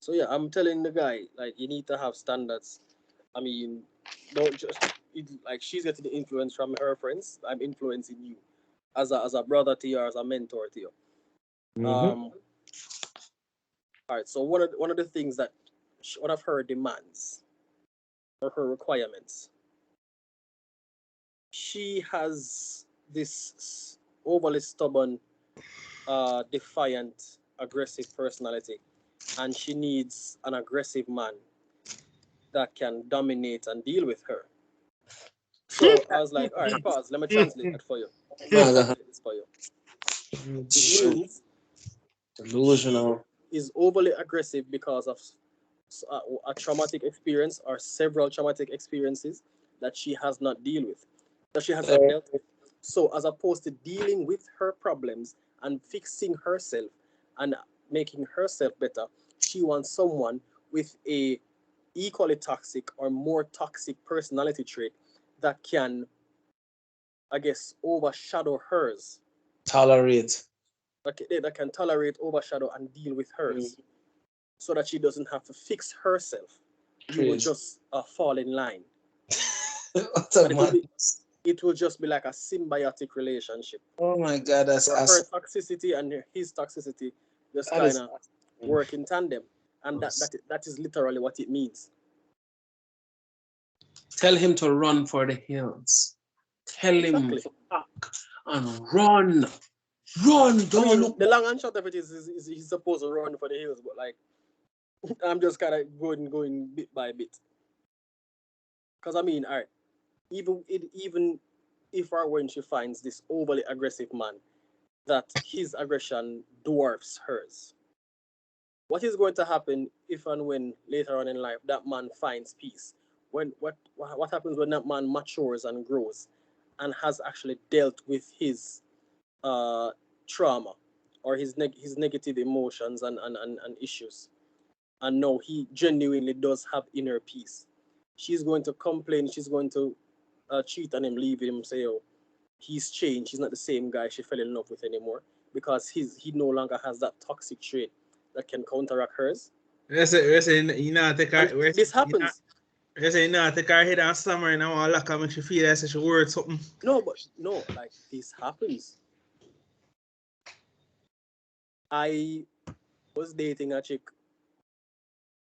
yeah, I'm telling the guy, like, you need to have standards. I mean, don't just like, she's getting the influence from her friends. I'm influencing you as a brother to you, or as a mentor to you. All right. So one of the things that one of her demands or her requirements, she has this overly stubborn, defiant, aggressive personality, and she needs an aggressive man that can dominate and deal with her. So I was like, all right, pause. Let me translate that for you. Let me translate this for you. It means Delusional. she is overly aggressive because of a traumatic experience or several traumatic experiences that she has not dealt with. So as opposed to dealing with her problems and fixing herself and making herself better, she wants someone with a equally toxic or more toxic personality trait that can, I guess, overshadow hers. Tolerate. That can tolerate, overshadow, and deal with hers, so that she doesn't have to fix herself. You will just fall in line. It will just be like a symbiotic relationship. Oh my God, that's her toxicity and his toxicity just kind of work in tandem, and that is literally what it means. Tell him to run for the hills. Tell him and run. Don't look. The long and short of it is he's supposed to run for the hills, but like, I'm just kind of going bit by bit. Because I mean, all right, even if or when she finds this overly aggressive man, that his aggression dwarfs hers, what is going to happen if and when later on in life that man finds peace? What happens when that man matures and grows and has actually dealt with his trauma or his negative emotions and issues, and now he genuinely does have inner peace? She's going to complain, she's going to cheat on him, leave him, say, oh, he's changed, he's not the same guy she fell in love with anymore, because he no longer has that toxic trait that can counteract hers. This happens. You say, no, take her head and slam her and I want to lock her, make she feel like she word something. No, like, this happens. I was dating a chick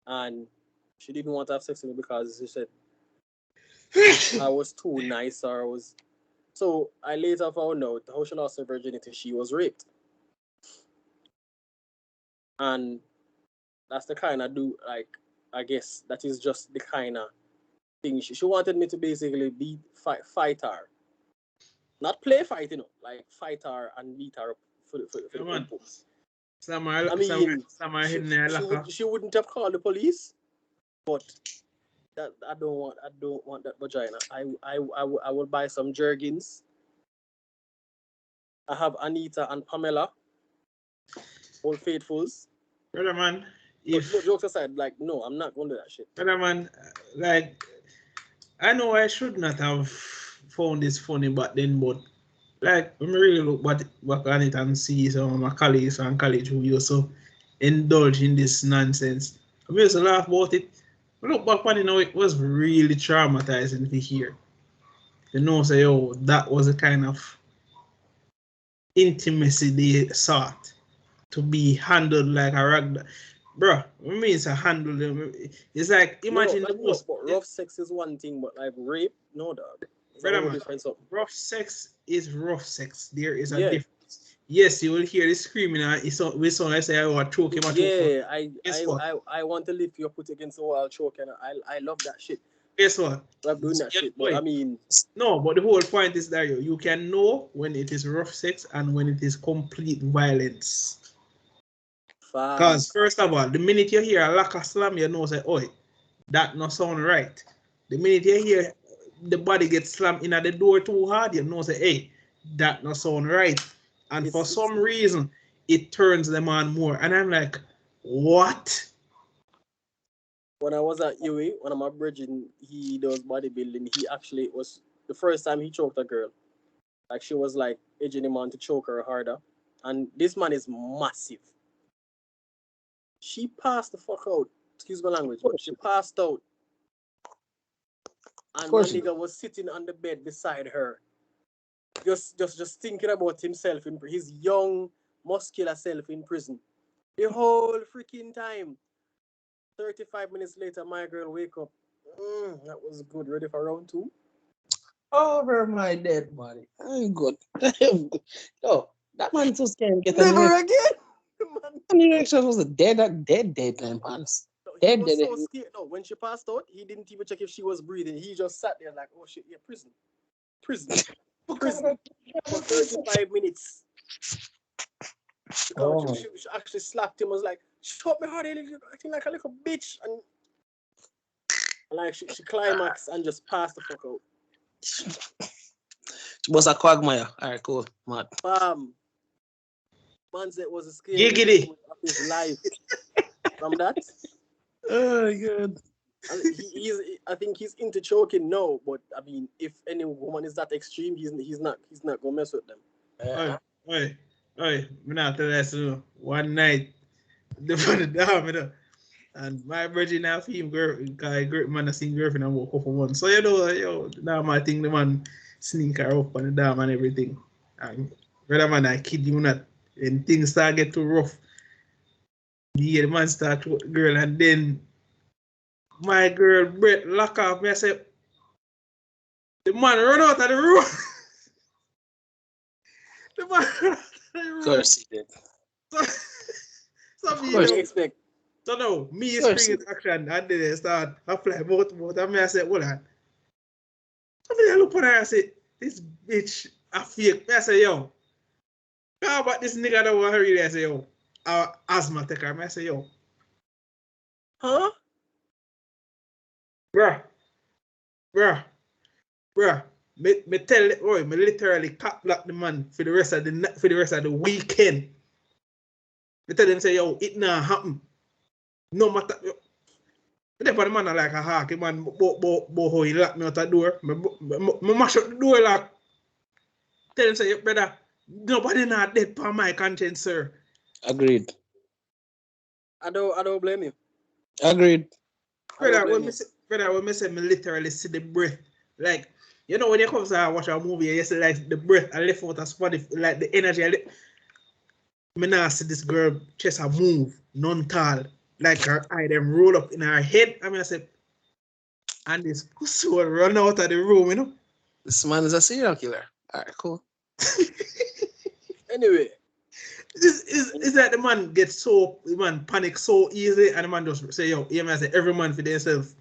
and she didn't want to have sex with me because she said I was too nice, or I was. So I later found out how she lost her virginity. She was raped. And that's the kind of I guess that is just the kind of thing. She wanted me to basically fight her. Not play fight, like fight her and beat her up for the inputs. She wouldn't have called the police, but that I don't want that vagina. I will buy some Jergens. I have Anita and Pamela, Old Faithfuls. Brother man, jokes aside, like, no, I'm not going to do that shit. Brother man, like, I know I should not have found this funny back then, but like, when I really look back on it and see some of my colleagues and college who used to indulge in this nonsense, I used to laugh about it. But look back on it now, it was really traumatizing to hear. Say, oh, that was a kind of intimacy they sought to be handled like a rag. Bro, what means a handle them? It's like imagine the most. But rough sex is one thing, but like rape, no dog. It's a Brother whole man, different something. rough sex is rough sex. There is a Yeah. difference. Yes, you will hear the screaming and we saw I say I want to choke him. Yeah, Guess what? I want to lift your foot against the wall, choke, and I love that shit. Guess what? I'm doing that shit, but I mean, no, but the whole point is that you can know when it is rough sex and when it is complete violence. Because first of all, the minute you hear a lack of slam, you know say, "Oi, that not sound right." The minute you hear the body get slammed in at the door too hard, you know say, "Hey, that not sound right." And for some reason, it turns them on more. And I'm like, what? When I was at UA, one of my brethren, he does bodybuilding. He actually was the first time he choked a girl. Like she was like edging him on to choke her harder. And this man is massive. She passed the fuck out. Excuse my language, but she passed out. And my nigga was sitting on the bed beside her. Just thinking about himself in his young, muscular self in prison. The whole freaking time. 35 minutes later, my girl wake up. That was good. Ready for round 2? Over my dead body. I'm good. Yo, that man too scared. Never again. The erection was a dead man, man. He was so scared. No, when she passed out, he didn't even check if she was breathing. He just sat there like, oh shit, yeah, prison. For 35 minutes. Because she actually slapped him, was like, shut me hard, acting like a little bitch. And like she climaxed and just passed the fuck out. She was a quagmire. Alright, cool. Man said it was a scary Giggity. of his life. From that. Oh god. I think he's into choking now, but I mean, if any woman is that extreme, he's not gonna mess with them. Oi, me not tell you one night the down and my virgin now him girl guy great man I seen girlfriend and woke up for one. So you know, now my thing the man sneak her up on the dam and everything. And brother man I kid you not, when things start get too rough, the man start with the girl and then my girl breath lock off me. I say the man run out of the room. The man run out of the room. Of course he did. Of course you expect. So no, me springing action and then start apply both and me I said, hold on. So me I look at her and say, this bitch a fake. Me I say, yo, how about this nigga that want to read? I say, yo, asthma take her. Me I say, yo. Huh? Bruh. Me tell the boy, me literally cap block the man for the rest of the weekend. Me tell him say, yo, it not happen. No matter. The man are like a hawk, man, how he lock me out the door. Me mash up the door lock. Tell him say, brother, nobody not dead for my conscience, sir. Agreed. I don't blame you. Agreed. Brother, when me say me literally see the breath. Like, you know when you come to watch a movie, you see like the breath I left out a spot, like the energy. Me now see this girl chest a move, non tall, like her eye them roll up in her head. I mean I said, and this pussy will run out of the room, you know. This man is a serial killer. Alright, cool. Anyway. Is that the man gets panic so easy and the man just say, yo, yeah, man, say every man for themselves.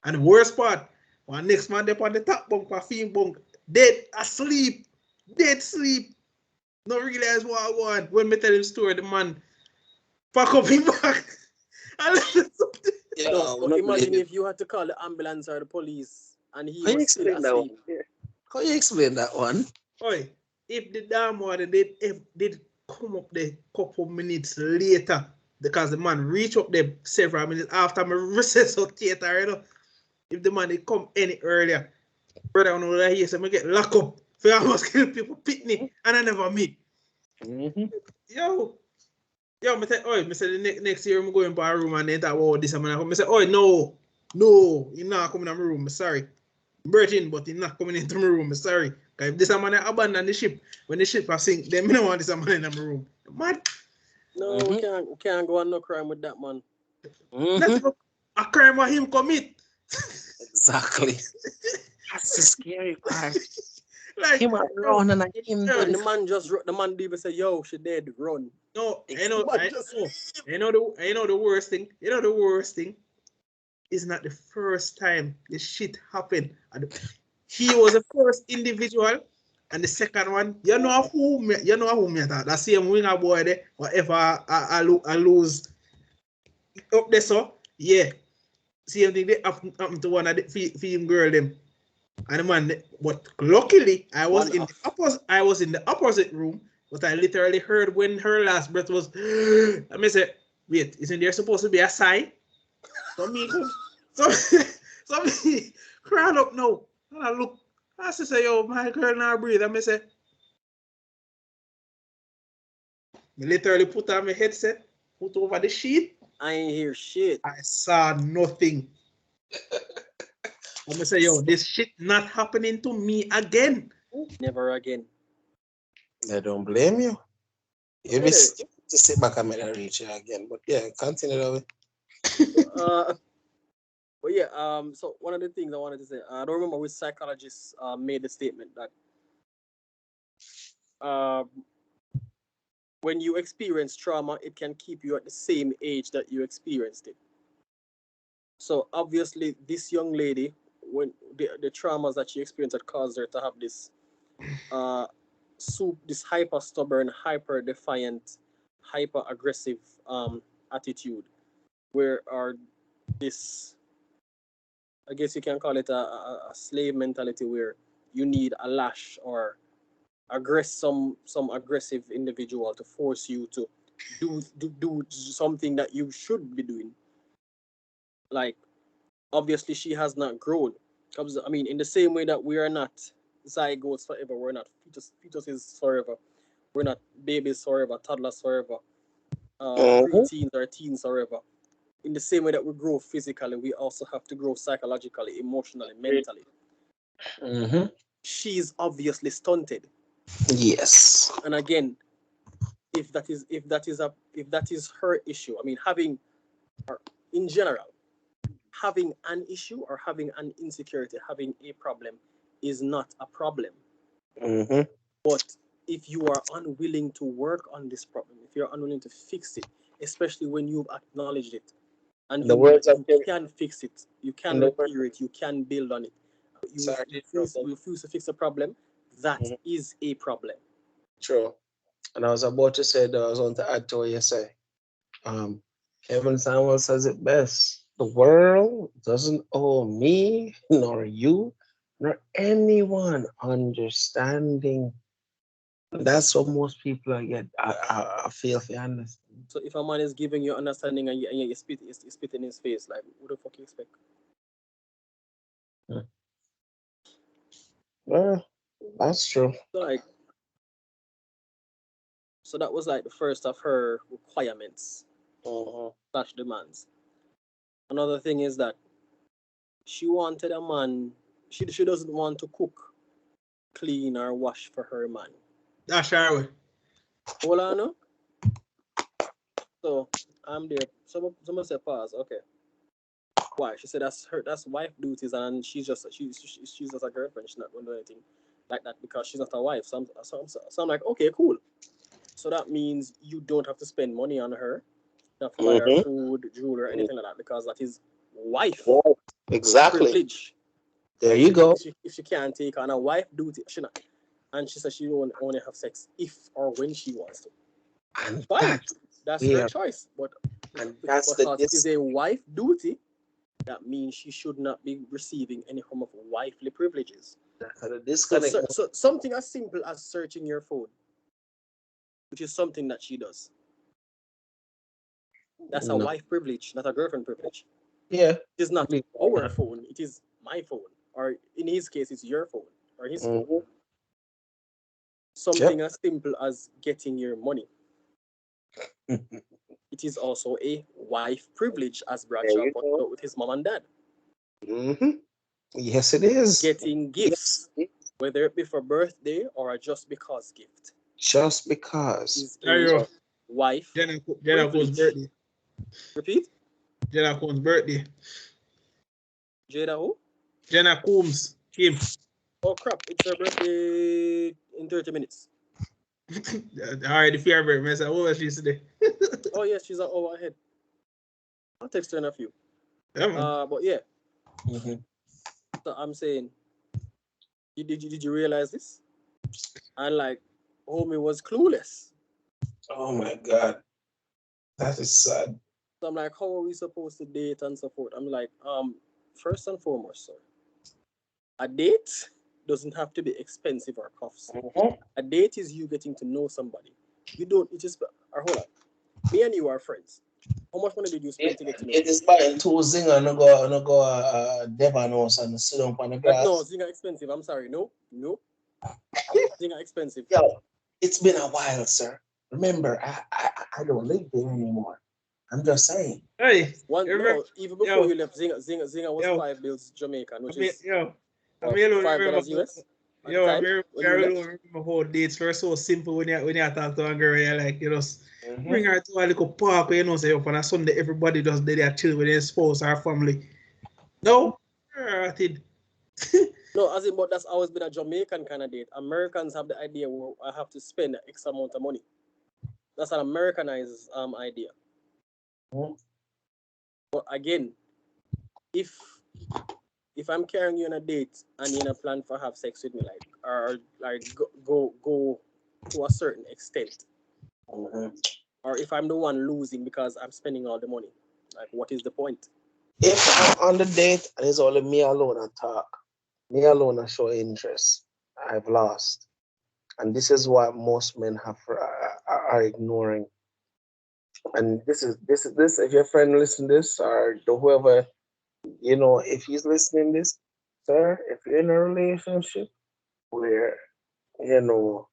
And the worst part, when next man up on the top bunk, or fiend bunk, dead sleep. No realize what I want. When me tell him story, the man pack up his back. Imagine if you had to call the ambulance or the police and he was still asleep. Can you explain that one? Oi, if the damn water did come up there a couple minutes later, because the man reached up there several minutes after my resuscitate, you know. If the man did come any earlier, brother, I know that he said, I get locked up for almost kill people, picnic, and I never meet. Mm-hmm. Yo, me say the next year I'm going to a room and they talk about this. I say, no, you're not coming to my room, I'm sorry. I'm virgin, but you're not coming into my room, I'm sorry. Because if this man abandon the ship, when the ship has sink, then I don't want this man in my room. Mad. No, we can't go on no crime with that man. Not even a crime what him commit. Exactly. That's the scary part. Like Him a run and him do And this. the man even say, yo, she dead, run. no, Man, just I know the worst thing. You know the worst thing is not the first time this shit happened. He was the first individual, and the second one, you know who me that. That same winger boy there, whatever I lose up there, so yeah. Same thing they happen to one of the film girl them. And the man, but luckily I was in the opposite room, but I literally heard when her last breath was I may say, wait, isn't there supposed to be a sigh? So me so me crowd up now. And I look, I say, yo, my girl now breathe. I may say, me literally put on my headset, put over the sheet. I ain't hear shit. I saw nothing. I'm gonna say, yo, this shit not happening to me again. Never again. I don't blame you. You Yeah. just sit back and make that reach again. But yeah, continue that way. But yeah, so one of the things I wanted to say, I don't remember which psychologist made the statement that when you experience trauma, it can keep you at the same age that you experienced it. So obviously, this young lady, when the traumas that she experienced had caused her to have this uh this hyper stubborn, hyper defiant, hyper aggressive attitude, where are this, I guess you can call it a slave mentality, where you need a lash or some aggressive individual to force you to do something that you should be doing. Like, obviously she has not grown. Because I mean, in the same way that we are not zygotes forever, we're not fetuses forever, we're not babies forever, toddlers forever, preteens or teens forever. In the same way that we grow physically, we also have to grow psychologically, emotionally, mentally. Mm-hmm. She's obviously stunted. Yes. And again, if that is her issue, I mean, having, or in general, having an issue or having an insecurity, having a problem is not a problem. Mm-hmm. But if you are unwilling to work on this problem, if you're unwilling to fix it, especially when you've acknowledged it and The you know words that of you Kevin. can fix it, you can In the words. repair it, you can build on it, but Sorry, you refuse to fix a problem, that is a problem. true. And I was about to say that I was going to add to what you say. Kevin Samuel says it best. The world doesn't owe me, nor you, nor anyone understanding. That's what most people get. I feel if you understand. So if a man is giving you understanding and you spit in his face, like, what the fuck you expect? Well, that's true. So like, so that was like the first of her requirements Mm-hmm. slash demands. Another thing is that she wanted a man. She doesn't want to cook, clean, or wash for her man. That's Sharway. Hold on, no? So I'm there. Someone said pause. Okay. Why? She said that's her. That's wife duties, and she's just a girlfriend. She's not going to do anything like that because she's not a wife. So I'm like, okay, cool. So that means you don't have to spend money on her. You don't have to buy her Mm-hmm. food, jewelry, or anything like that, because that is wife Well, exactly. privilege. There you go. If she can't take on a wife duty, she not. And she said she only have sex if or when she wants to. And Fine, that's her where, choice. But and that's the because it is a wife duty, that means she should not be receiving any form of wifely privileges. disconnect. So something as simple as searching your phone, which is something that she does, that's a No. wife privilege, not a girlfriend privilege. Yeah. It is not our phone, it is my phone. Or in his case, it's your phone or his phone. Mm-hmm. Something as simple as getting your money. It is also a wife privilege, as Bradshaw pointed out with his mom and dad. Mm-hmm. Yes, it is. Getting Yes. gifts, whether it be for birthday or a just because gift. Just because. Is a Ayo, wife Jenna Cole's privilege. birthday. Repeat. Jenna Cole's birthday. Jada who? Jenna Combs. Kim. Oh crap! It's her birthday in 30 minutes. Alright, the fear bird, man. What was she today? Oh yes, she's an hour ahead. I'll text her in a few. Yeah, man. But yeah. Mm-hmm. So I'm saying, did you realize this? And like, homie was clueless. Oh my God. That is sad. So I'm like, how are we supposed to date and so forth? I'm like, first and foremost, sir, a date doesn't have to be expensive or costly. Mm-hmm. A date is you getting to know somebody. You don't. It is. Or hold on. Me and you are friends. How much money did you spend to get to know It me? is buying two zinger and go Devon house and sit down on the No, grass. Zinga expensive. I'm sorry. No, no, Zinga expensive. Yo, it's been a while, sir. Remember, I don't live there anymore. I'm just saying. Hey, One you remember? no, even before Yo, you left, Zinga was yo, 5 bills Jamaican, I which mean, is yo, I what mean, I five remember. dollars US at the Yo, I time remember, when you left. remember how dates were so simple when you talk to a girl, you like, you just bring Mm-hmm. her to a little park, you know, say, up on a Sunday, everybody just there chill with their spouse or family. No, I did. No, as in, but that's always been a Jamaican kind of date. Americans have the idea where I have to spend X amount of money. That's an Americanized idea. But again, if if I'm carrying you on a date and you're not plan for have sex with me, like or like go to a certain extent, Mm-hmm. or if I'm the one losing because I'm spending all the money, like what is the point? If I'm on the date and it's only me alone and talk, me alone and show interest, I've lost. And this is what most men are ignoring. And this. If your friend listen this or whoever, if he's listening this, sir, if you're in a relationship where you know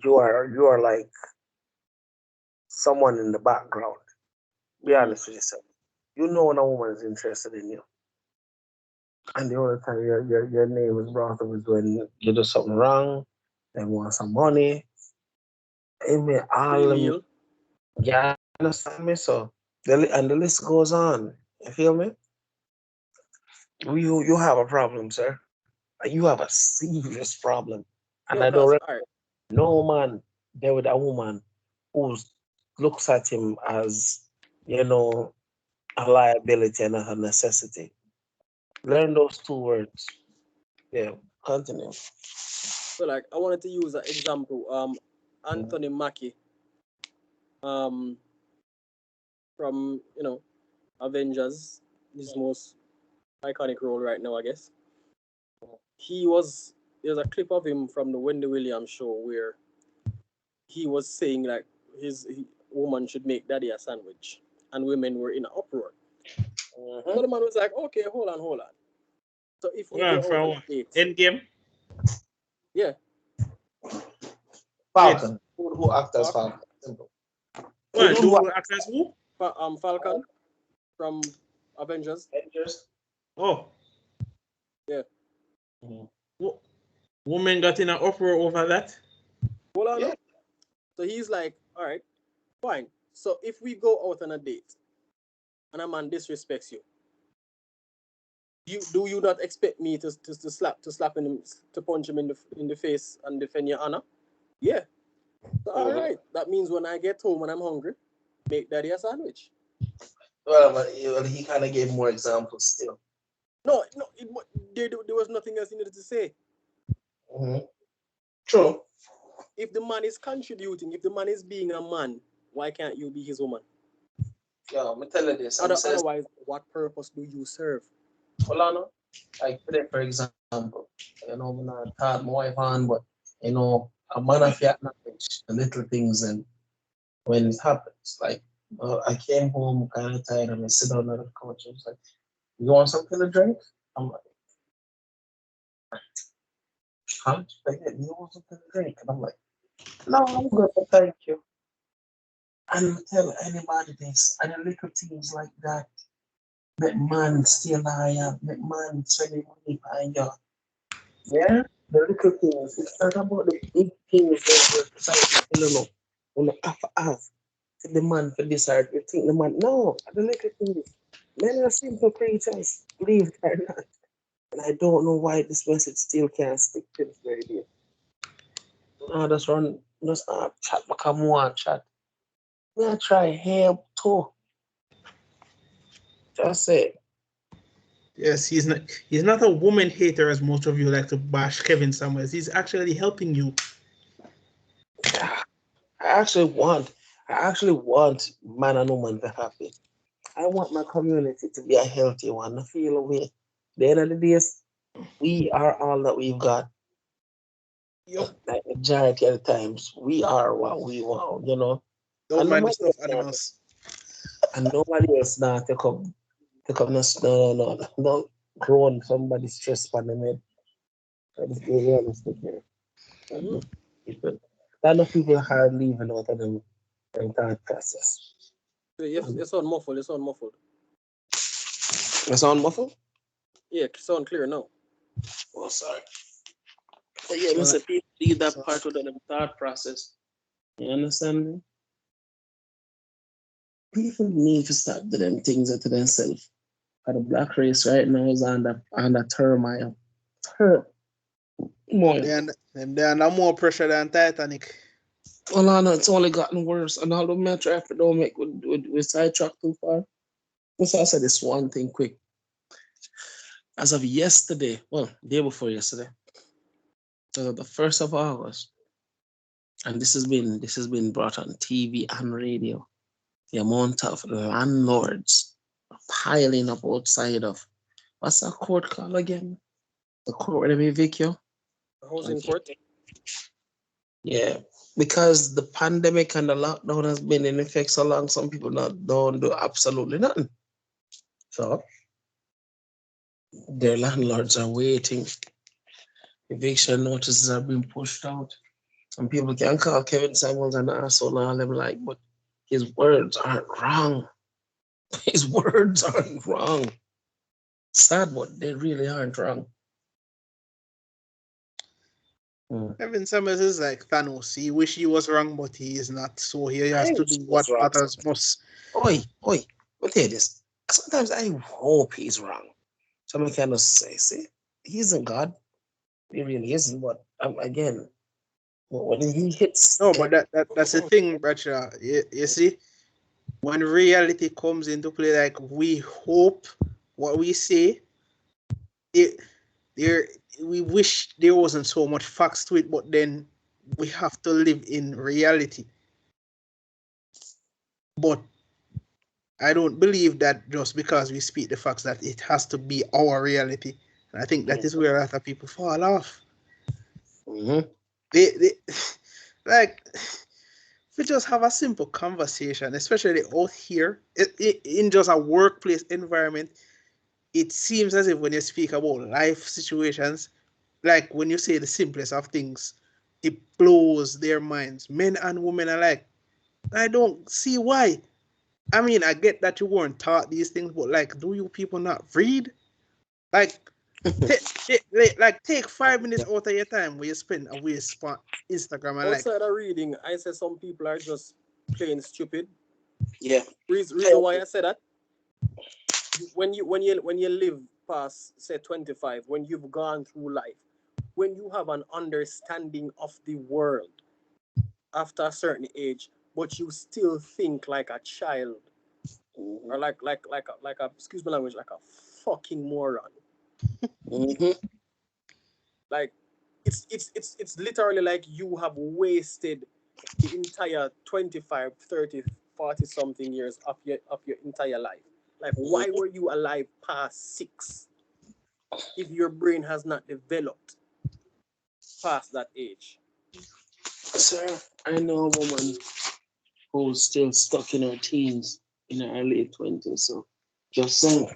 you are like someone in the background, be honest with yourself. You know when a woman is interested in you, and the only time your name is brought up is when you do something wrong, they want some money. I mean, Free all meal. yeah, understand me? So and the list goes on. You feel me? You have a problem, sir. You have a serious problem, and Yo, I don't cause recommend all right, no man there with a woman who looks at him as you know a liability and a necessity. Learn those two words. Yeah, continue. so like I wanted to use an example. Mhm. Anthony Mackie, um, from Avengers, his most iconic role right now, I guess. He was There's a clip of him from the Wendy Williams show where he was saying like woman should make daddy a sandwich, and women were in an uproar. So Mhm. the man was like, okay, hold on. So if we Well, go out on from a date, Endgame. yeah, Wait, Falcon. Who act as Falcon, Falcon? Simple. well, Who do act access who? Falcon from Avengers, Avengers? Oh, yeah. Mhm. wo- woman got in an uproar over that. Hold on. Yeah. No. So he's like, all right, fine. So if we go out on a date and a man disrespects you, do you not expect me to slap him, to punch him in the face and defend your honor? Yeah. So, all Mhm. right. That means when I get home and I'm hungry, make daddy a sandwich. Well, but he kind of gave more examples still. No, no. There was nothing else he needed to say. Mhm. True. If the man is contributing, if the man is being a man, why can't you be his woman? Yeah, I'm telling you this. I'm saying, Otherwise, what purpose do you serve? hold on. Like today, for example, I'm not taught my wife on, but a man of you acknowledge the little things and when it happens. Like I came home kind of tired and I sit down on the couch and was like, "You want something to drink?" I'm like, "Huh?" She's like, "Yeah, you want something to drink?" And I'm like, "No, I'm good, thank you." And I tell anybody this, and the little things like that, make man stay loyal, make man spend money behind you. Yeah? the little things. It's not about the big things that you're society you know. When you have to ask the man for this or you think the man. No, the little things. Men are simple creatures, believe it or not. And I don't know why this message still can't stick to this very day. No, just run, just chat, become one chat. Me I try help too. Just say, Yes, he's not a woman hater as most of you like to bash Kevin Samuels. He's actually helping you. "Ah, I actually want man and woman to be happy. I want my community to be a healthy one, to feel away. At the end of the day, we are all that we've got. Yup. Like majority of the times, we are what we want, you know. Don't And mind the nobody stuffed else not, animals. and nobody else not to come no grown somebody's stress on them head. Let's be realistic here. Mm-hmm. People, a lot of people are leaving out of them thought process. You sound muffled. You sound muffled. I sound muffled? Yeah, sound clear now. Oh, sorry. But yeah, Well, Mr. People leave that so part of the thought process. You understand me? People need to stop doing them things to themselves. And the black race right now is under turmoil. Turmoil. they under more pressure than Titanic. Well, I know it's only gotten worse. And although me try to don't make with sidetrack too far. Let's I say this one thing quick. As of yesterday, well, day before yesterday, so the 1st of August, and this has been brought on TV and radio. The amount of landlords piling up outside of what's that court called again? The court where they evict you? Housing Okay. court. Yeah. Because the pandemic and the lockdown has been in effect so long, some people not don't do absolutely nothing. So their landlords are waiting. Eviction notices are being pushed out. Some people can call Kevin Samuels an asshole and all them like, but his words aren't wrong. His words aren't wrong. Sad, but they really aren't wrong. Mm. Kevin Summers is like Thanos. He wish he was wrong, but he is not. So he has I to wish do he what was wrong others sometimes. must. Oi, but hear this. Sometimes I hope he's wrong. Someone kind of say, see, he isn't God. He really isn't. But again, when he hits No, but them, that's the thing, Bradshaw. You see, when reality comes into play, like we hope what we say, it there we wish there wasn't so much facts to it, but then we have to live in reality. But I don't believe that just because we speak the facts that it has to be our reality. And I think that is where a lot of people fall off. mm-hmm. They like we just have a simple conversation, especially out here in just a workplace environment. It seems as if when you speak about life situations, like when you say the simplest of things, it blows their minds. Men and women alike. I don't see why. I mean, I get that you weren't taught these things, but like, do you people not read? Like, take 5 minutes out of your time where you spend away spot Instagram and like, Outside of reading, I say some people are just plain stupid. Yeah. Reason why I say that, when you live past say 25, when you've gone through life, when you have an understanding of the world after a certain age, but you still think like a child, or like a excuse my language, like a fucking moron. Mm-hmm. Like it's literally like you have wasted the entire 25, 30, 40 something years of your entire life. Like, why Mm-hmm. were you alive past 6 if your brain has not developed past that age? Sir, I know a woman who's still stuck in her teens, in her late 20s. So just saying,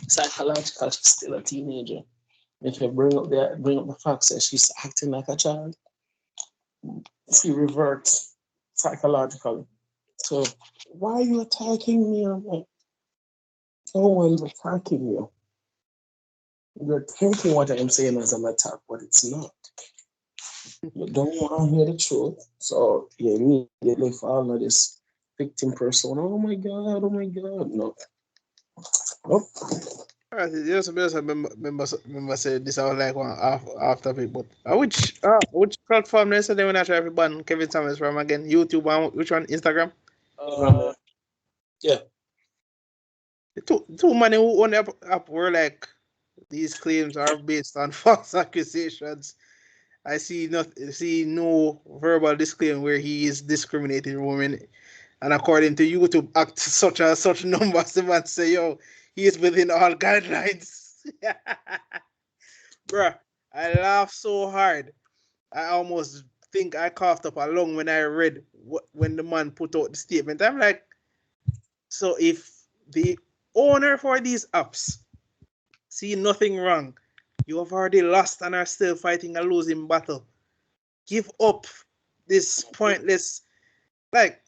psychologically, she's still a teenager. If you bring up the facts that she's acting like a child, she reverts psychologically. So why are you attacking me? I'm like, no one's attacking you. You're taking what I'm saying as an attack, but it's not. You don't want to hear the truth, so you immediately fall into this victim persona. Oh my god! Oh my god! No. Nope. Alright, just remember say this I was like one half topic, but which platform they said they wanna try to ban Kevin Samuels from again? YouTube and which one? Instagram? Uh, Yeah. The two money who own the app were like these claims are based on false accusations. I see no verbal disclaimer where he is discriminating women. And according to YouTube, act such as such numbers, the man say, yo, he is within all guidelines. Bruh, I laughed so hard. I almost think I coughed up a lung when I read when the man put out the statement. I'm like, so if the owner for these apps see nothing wrong, you have already lost and are still fighting a losing battle. Give up this pointless, like,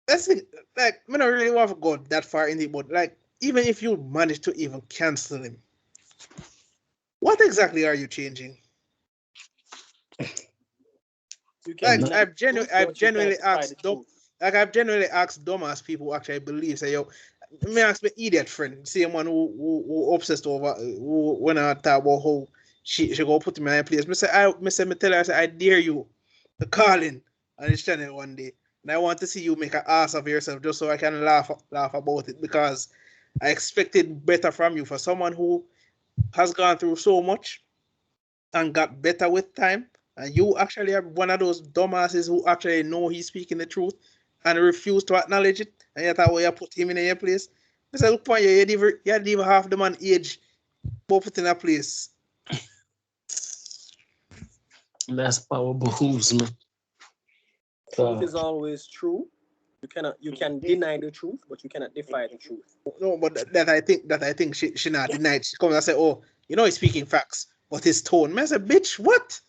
let's think, like, I don't really want to go that far in it, but like, even if you manage to even cancel him, what exactly are you changing? you can Like, deny the truth, I've but you cannot genuinely defy the asked truth. I've genuinely asked dumbass people who actually believe. Say, yo, let me ask my idiot friend, see one who obsessed over who when I talk about how she go put me in a place. Me tell her, I say, I dare you to call in on this channel one day, and I want to see you make an ass of yourself just so I can laugh about it because I expected better from you for someone who has gone through so much and got better with time. And you actually are one of those dumbasses who actually know he's speaking the truth and refuse to acknowledge it. And yet, how you put him in your place. I said, look, you had even half the man age, but put in a place. That's power behooves me. Truth is always true. You can deny the truth, but you cannot defy the truth. No, but that I think she not denied. She comes and say, oh, he's speaking facts, but his tone. I said, bitch, what?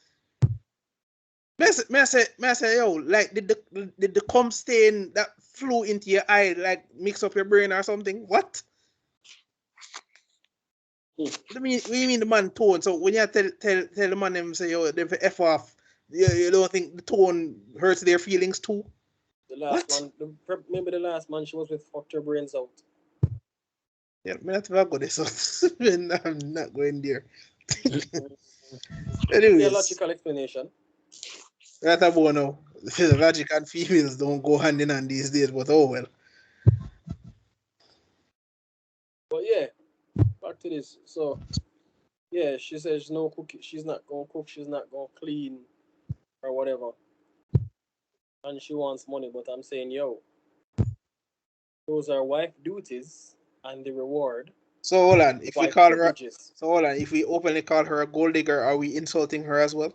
May I say, yo, like did the cum stain that flew into your eye like mix up your brain or something? What? What do you mean the man tone? So when you tell the man them say yo them for F off, you don't think the tone hurts their feelings too? The last What? man, remember the last man she was with fucked her brains out. Yeah, me not go this. I'm not going there. Give me a Anyways, logical explanation. right about now. Logic and females don't go hand in hand these days, but oh well. But yeah, back to this. So yeah, she says she's no cook. She's not gonna cook. She's not gonna clean or whatever, and she wants money. But I'm saying, yo, those are wife duties, and the reward So hold on. is wife privileges. So hold on. If we openly call her a gold digger, are we insulting her as well?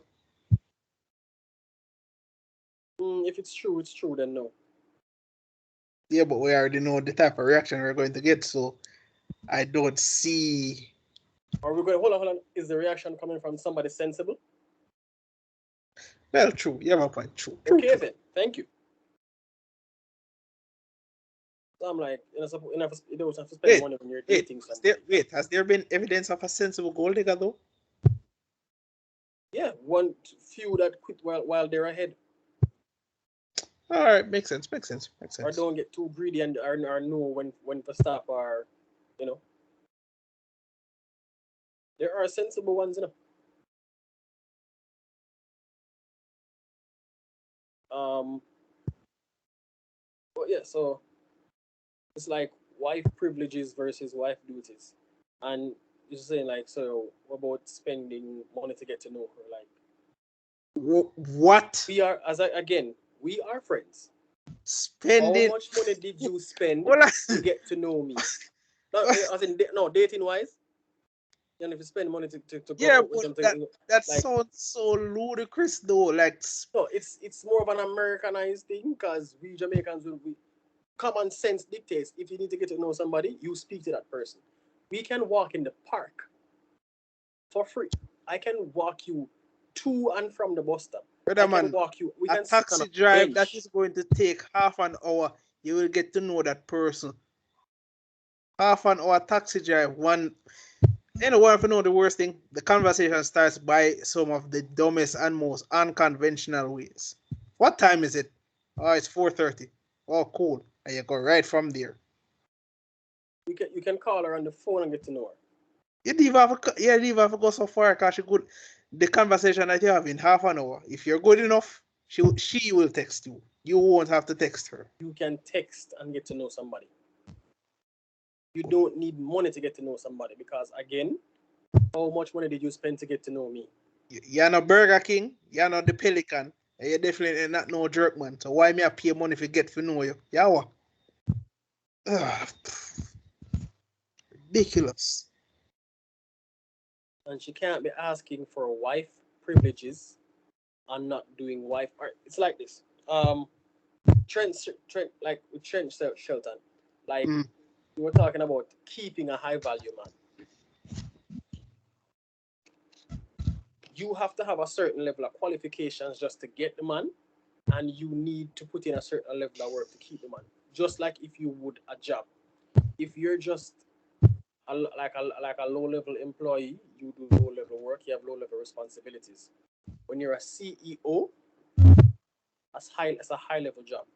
If it's true, it's true. Then no. Yeah, but we already know the type of reaction we're going to get, so I don't see. Are we going? Hold on. Is the reaction coming from somebody sensible? Well, true. You have a point. True. Okay then. Thank you. So I'm like, you don't have to spend Wait, money when you're dating somebody. has there been evidence of a sensible gold digger though? Yeah, one few that quit while they're ahead, All right, makes sense. or don't get too greedy and or know when to stop, or you know, there are sensible ones, Um, but yeah, so it's like wife privileges versus wife duties, and you're saying like, so what about spending money to get to know her? Like What? we are, again, we are friends. How Spending? much money did you spend Well, to get to know me? Not as in no dating wise. And if you spend money to go yeah, out with but them, that like sounds so ludicrous though. Like, no, it's more of an Americanized thing because we Jamaicans we common sense dictates if you need to get to know somebody, you speak to that person. We can walk in the park for free. I can walk you to and from the bus stop. brother I can man, walk you. We a can sit on a taxi drive that bench. is going to take half an hour, you will get to know that person. Half an hour taxi drive, one Anyone if you know the worst thing? The conversation starts by some of the dumbest and most unconventional ways. What time is it? Oh, it's 4:30. Oh, cool. And you go right from there. You can call her on the phone and get to know her. You didn't even have to, go so far because she could. The conversation that you have in half an hour, if you're good enough, she will text you. You won't have to text her. You can text and get to know somebody. You don't need money to get to know somebody because again, how much money did you spend to get to know me? You're not Burger King, you're not the Pelican, and you're definitely not no jerk man. So why me I pay money if you get to know you? Yeah, what? Ridiculous. And she can't be asking for wife privileges and not doing wife. It's like this. Trent, like with Trent Shelton, like Mm. we were talking about keeping a high value man. You have to have a certain level of qualifications just to get the man, and you need to put in a certain level of work to keep the man. Just like if you would a job. If you're just like a low level employee, you do low level work, you have low level responsibilities. When you're a CEO, as a high level job,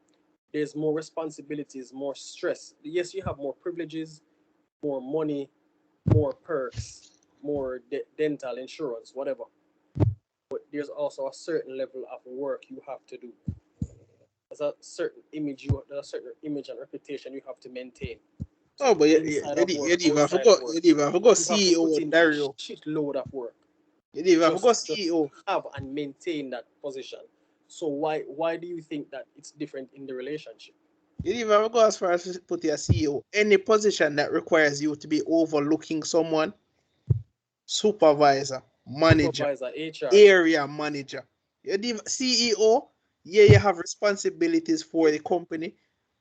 there's more responsibilities, more stress. Yes, you have more privileges, more money, more perks, more dental insurance, whatever. But there's also a certain level of work you have to do. There's a certain image and reputation you have to maintain. Oh, So but inside of work, outside of work, You even forgot you have to put CEO in a Dario. shitload of work You even just forgot to CEO. have and maintain that position. So why do you think that it's different in the relationship? You didn't even go as far as to put your CEO. Any position that requires you to be overlooking someone, supervisor, manager, Supervisor, HR, area manager. You're the CEO, yeah, you have responsibilities for the company,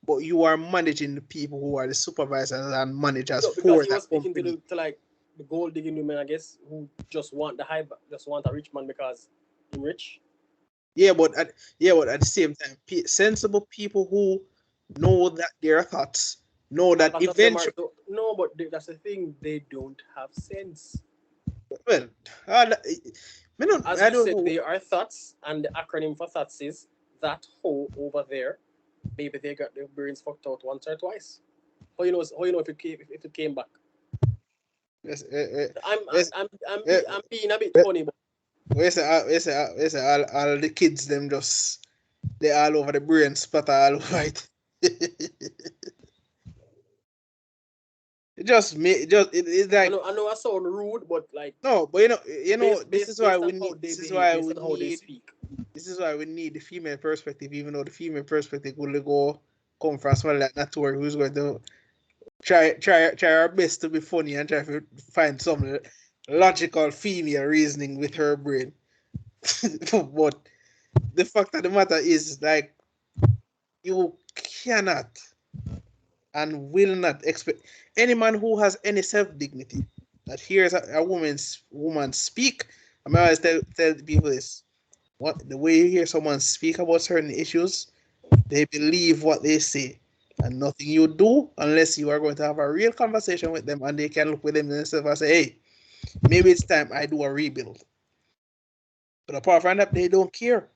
but you are managing the people who are the supervisors and managers because for he that was speaking to company. like the gold digging women, I guess, who just want a rich man because he's rich. But at the same time, sensible people who know that their thoughts, know A that lot of them are eventually, no, but that's the thing. They don't have sense. well, As I you don't said, know. they are thoughts, and the acronym for thoughts is that hoe over there. Maybe they got their brains fucked out once or twice. How you know if it came back? Yes, I'm yes, I'm I'm yes, I'm being a bit yes, funny, but all the kids them just they all over the brain splatter all over it. It just me it's like I know I sound rude, but like no, but based on how they this is behave, why based we on how they need speak. the female perspective, even though the female perspective will go come from someone like Natori who's going to try our best to be funny and try to find some logical female reasoning with her brain. But the fact of the matter is like you cannot and will not expect any man who has any self dignity that hears a woman speak. I mean, I always tell people this: what the way you hear someone speak about certain issues, they believe what they say, and nothing you do unless you are going to have a real conversation with them, and they can look with them themselves and say, "Hey, maybe it's time I do a rebuild." But apart from that, they don't care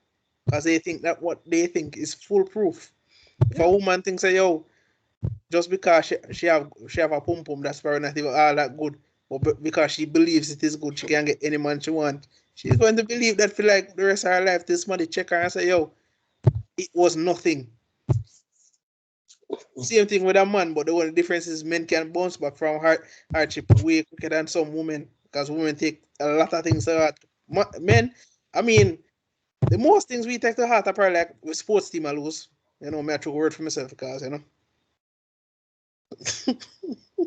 because they think that what they think is foolproof. If a Yeah, woman thinks, that, "Yo, just because she have a pum pum that's probably not even all that good, but because she believes it is good, she can get any man she want. She's going to believe that for like the rest of her life. This money check her and say, "Yo, it was nothing." Same thing with a man, but the only difference is men can bounce back from hardship way quicker than some women because women take a lot of things to heart. Men, I mean, the most things we take to heart are probably like with sports team I lose. Me I throw a word for myself because.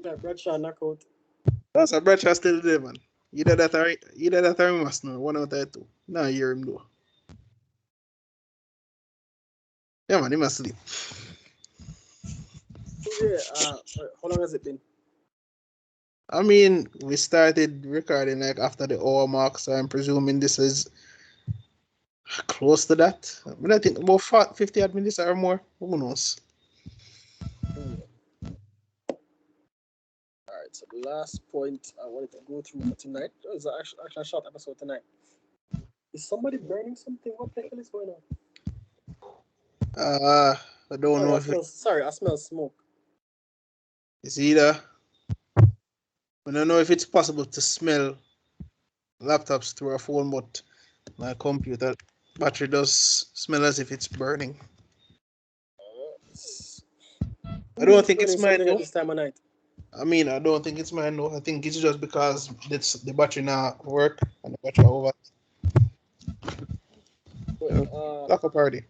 yeah, Bradshaw knockout. That's a brother still there, man. Either that or he must know. One out of two. Nah, hear him though. Yeah, man, he must sleep. Yeah. How long has it been? I mean, we started recording like after the hour mark, so I'm presuming this is close to that. I mean, I think about 50 odd minutes or more. Who knows? All right. So the last point I wanted to go through for tonight. It was actually a short episode tonight. Is somebody burning something? What the hell is going on? I don't know if Sorry, I smell smoke. it's either. I don't know if it's possible to smell laptops through a phone, but my computer battery does smell as if it's burning. I don't think it's mine Something at though. this time of night. I mean, I don't think it's mine though. I think it's just because the battery not work and the battery over. Like a party.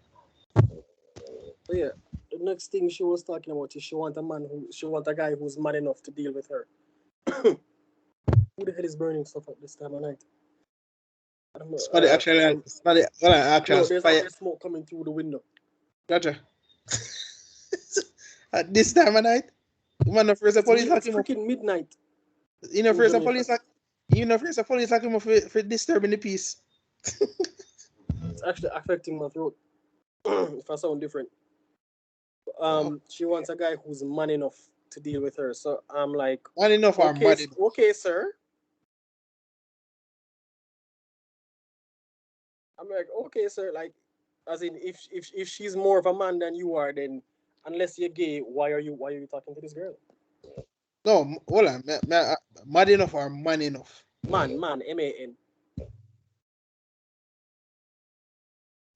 But yeah, the next thing she was talking about is she want a guy who's man enough to deal with her. Who the hell is burning stuff at this time of night? I don't know. Somebody No, there's actually smoke coming through the window. Gotcha. At this time of night, you man, the first the police like him up. Freaking midnight. You know, first the police like him up for disturbing the peace. It's actually affecting my throat. If I sound different. She wants a guy who's man enough to deal with her. So I'm like, man enough or mad enough? Okay, sir. I'm like, okay, sir. Like, as in, if she's more of a man than you are, then unless you're gay, why are you talking to this girl? No, hold on. Mad enough or man enough? Man, MAN.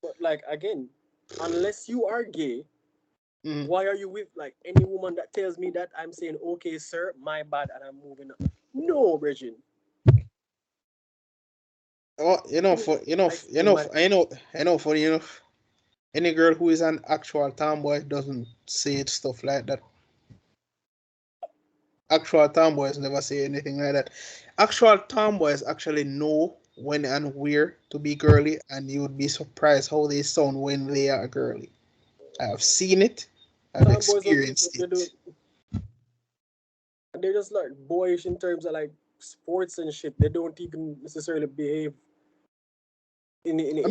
But like again, unless you are gay, why are you with like any woman that tells me that I'm saying, okay, sir, my bad, and I'm moving on? No, Bridget. Oh, funny enough. Any girl who is an actual tomboy doesn't say stuff like that. Actual tomboys never say anything like that. Actual tomboys actually know when and where to be girly, and you would be surprised how they sound when they are girly. I have seen it. I've experienced it. They're just like boyish in terms of like sports and shit. They don't even necessarily behave in any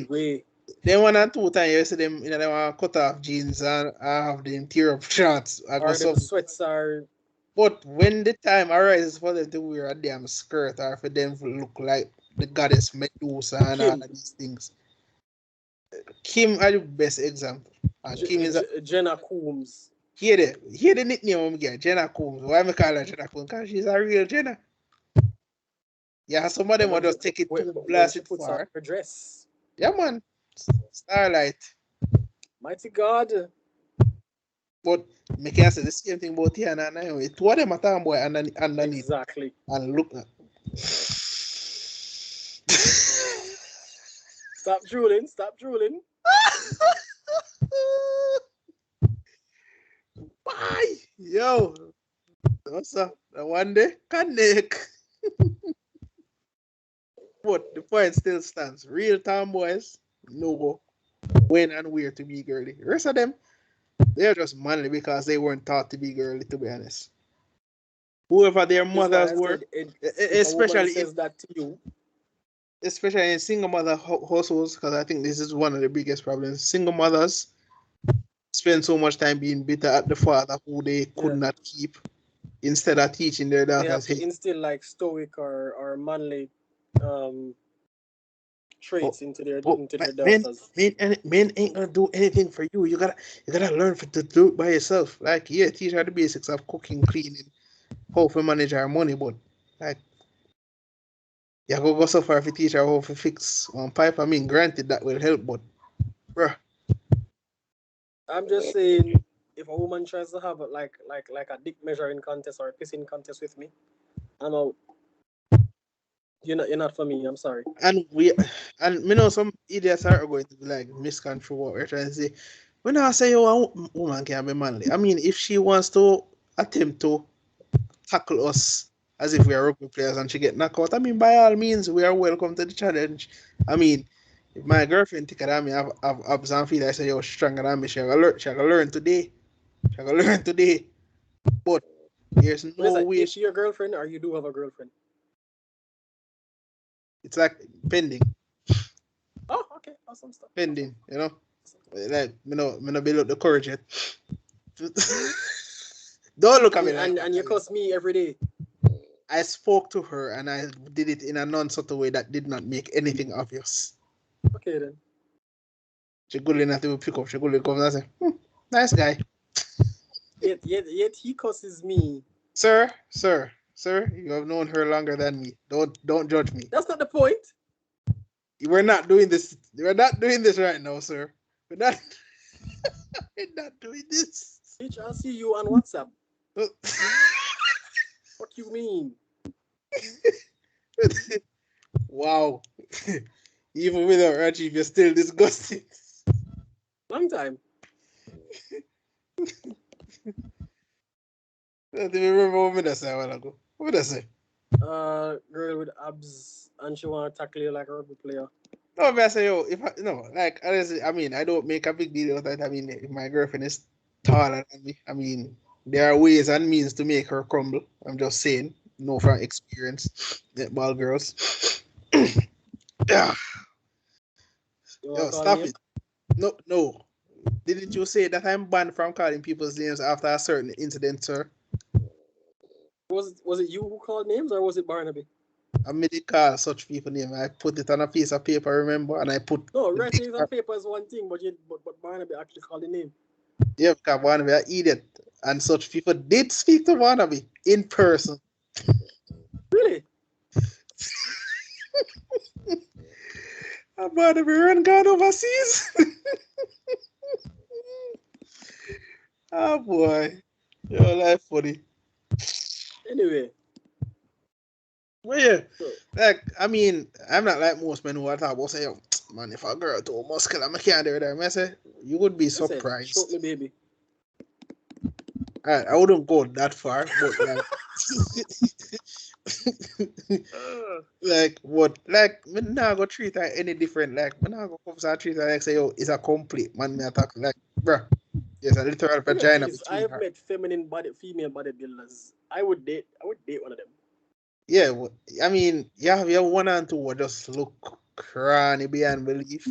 way. Then 1 or 2 times you see them, they want to cut off jeans and have them tear up shorts. Or them sweats are. But when the time arises for them to wear a damn skirt or for them to look like the goddess Medusa and all of these things, Kim are the best example. And Kim is Jenna Combs. Hear the nickname I'm getting, Jenna Combs. Why am I call her Jenna Combs? Because she's a real Jenna. Yeah, some of them will just take it too blasted far. Her dress. Yeah, man. Starlight. Mighty God. But me can say the same thing about Tiana and Naomi. Two of them are tomboy underneath. Exactly. And look. Stop drooling. Bye. Yo. What's up? One day, connect. But the point still stands. Real tomboys know when and where to be girly. The rest of them, they're just manly because they weren't taught to be girly, to be honest. Whoever their mothers were, especially says that to you. Especially in single mother households, because I think this is one of the biggest problems. Single mothers spend so much time being bitter at the father who they could not keep, instead of teaching their daughters. They have to instill like stoic or manly traits into their daughters. Men ain't gonna do anything for you. You gotta learn to do it by yourself. Like, teach her the basics of cooking, cleaning, how to manage our money, but like, you go so far if you teach her how to fix one pipe. I mean, granted that will help, but bruh. I'm just saying, if a woman tries to have like a dick measuring contest or a pissing contest with me, I'm out. You're not for me. I'm sorry. And you know some idiots are going to be like misconstrue what we're trying to say. When I say a woman can be manly, I mean if she wants to attempt to tackle us as if we are rugby players and she get knocked out, I mean by all means we are welcome to the challenge. I mean, if my girlfriend take it at me, have abs and feel I say you're stronger than me, she gonna learn today. But there's no way. Is she your girlfriend or you do have a girlfriend? It's like pending. Oh, okay, awesome stuff. Pending, you know. Like me no build up the courage yet. Don't look at me like And that. you cuss me every day. I spoke to her and I did it in a non-subtle way that did not make anything obvious. Okay then. She good enough to pick up. She good enough and say, nice guy. Yet he cusses me. Sir, you have known her longer than me. Don't judge me. That's not the point. We're not doing this. We're not doing this right now, sir. We're not. We're not doing this. Bitch, I'll see you on WhatsApp. What you mean? Wow. Even without Rajiv, you're still disgusting. Long time. I don't even remember what I said a while ago. What did I say? Girl with abs and she wanna tackle you like a rugby player. No, but I say, yo, like, honestly, I mean, I don't make a big deal of that. I mean, if my girlfriend is taller than me, I mean, there are ways and means to make her crumble. I'm just saying, no from experience, netball girls. Yeah. You wanna Yo, call stop name? it. No. Didn't you say that I'm banned from calling people's names after a certain incident, sir? Was it you who called names or was it Barnaby? I made it call such people name. I put it on a piece of paper, remember, and I put No, the writing it on picture. paper is one thing, but Barnaby actually called the name. Yeah, because Barnaby an idiot. And such people did speak to Barnaby in person. Really? And Barnaby run gone overseas. Oh boy. Your life funny. Anyway. Well, yeah. So, Like, I mean, I'm not like most men who are talking about say, yo, man, if a girl too muscular, I can't do that. I say, you would be I said, surprised. choke me, baby. I wouldn't go that far, but like, me nah go treat her any different. Like, me nah go come and treat her like say, yo, it's a complete man. Me attack like, bruh, there's a literal Look at vagina this. I between have her. met female bodybuilders. I would date one of them. Yeah, well, I mean, you have your one and two who just look cranny beyond belief.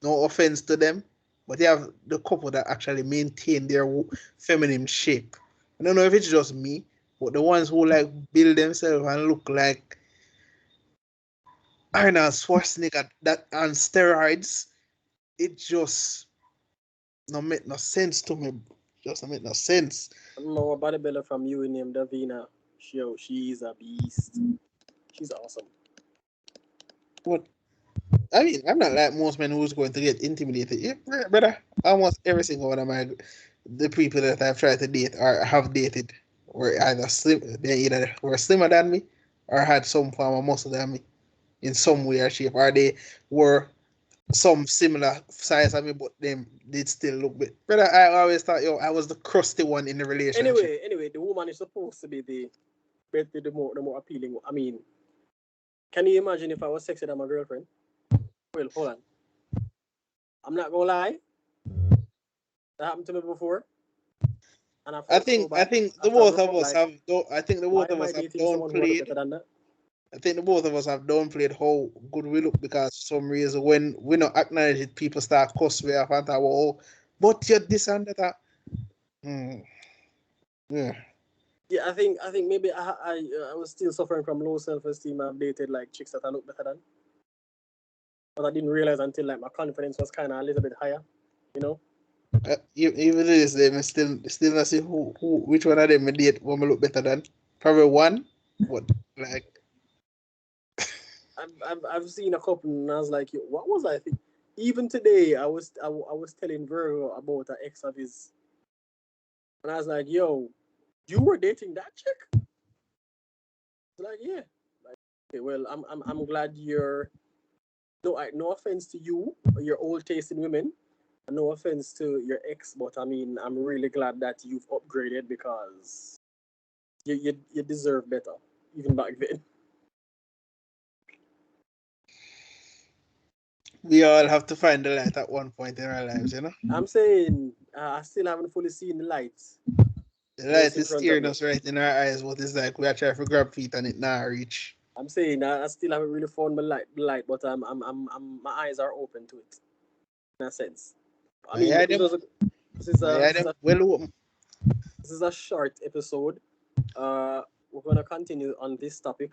No offense to them, but you have the couple that actually maintain their feminine shape. I don't know if it's just me, but the ones who like build themselves and look like Arnold Schwarzenegger that on steroids, it just no make no sense to me. Just don't make no sense. I don't know a bodybuilder from you named Davina. She's a beast. She's awesome. But I mean, I'm not like most men who's going to get intimidated. Yeah, brother, almost every single one of the people that I've tried to date or have dated were either were slimmer than me or had some form of muscle than me in some way or shape, or they were some similar size of me, but them did still look bit. Brother, I always thought, yo, I was the crusty one in the relationship. Anyway, the woman is supposed to be the more appealing one. I mean, can you imagine if I was sexier than my girlfriend? Well, hold on. I'm not gonna lie. That happened to me before, and I I felt so think I bad. think the After I both broke of up, us like, have. I think the why both of am I us have dating someone who look downplayed. better than that? I think the both of us have downplayed how good we look because for some reason when we don't acknowledge it, people start cuss we off and talk, oh, but you're this and that. Yeah. Yeah, I think maybe I was still suffering from low self-esteem. I've dated like chicks that I look better than, but I didn't realize until like my confidence was kind of a little bit higher, you know. Even this, them still not see which one of them I date when we look better than. Probably one, but like I've seen a couple and I was like, yo, what was I think? Even today, I was telling Virgo about an ex of his, and I was like, yo, you were dating that chick? Like, yeah. Like, okay, well, I'm glad you're. No offense to you, your old taste in women, and no offense to your ex, but I mean, I'm really glad that you've upgraded because you deserve better, even back then. we all have to find the light at one point in our lives, you know. I'm saying I still haven't fully seen the lights. The What's light in is front of staring me? us right in our eyes. What is like we are trying to grab feet and it now reach. I'm saying I still haven't really found my light, but my eyes are open to it in a sense. I My mean, eye this them, was a, this is my a eye this is them a well open. this is a short episode. We're gonna continue on this topic.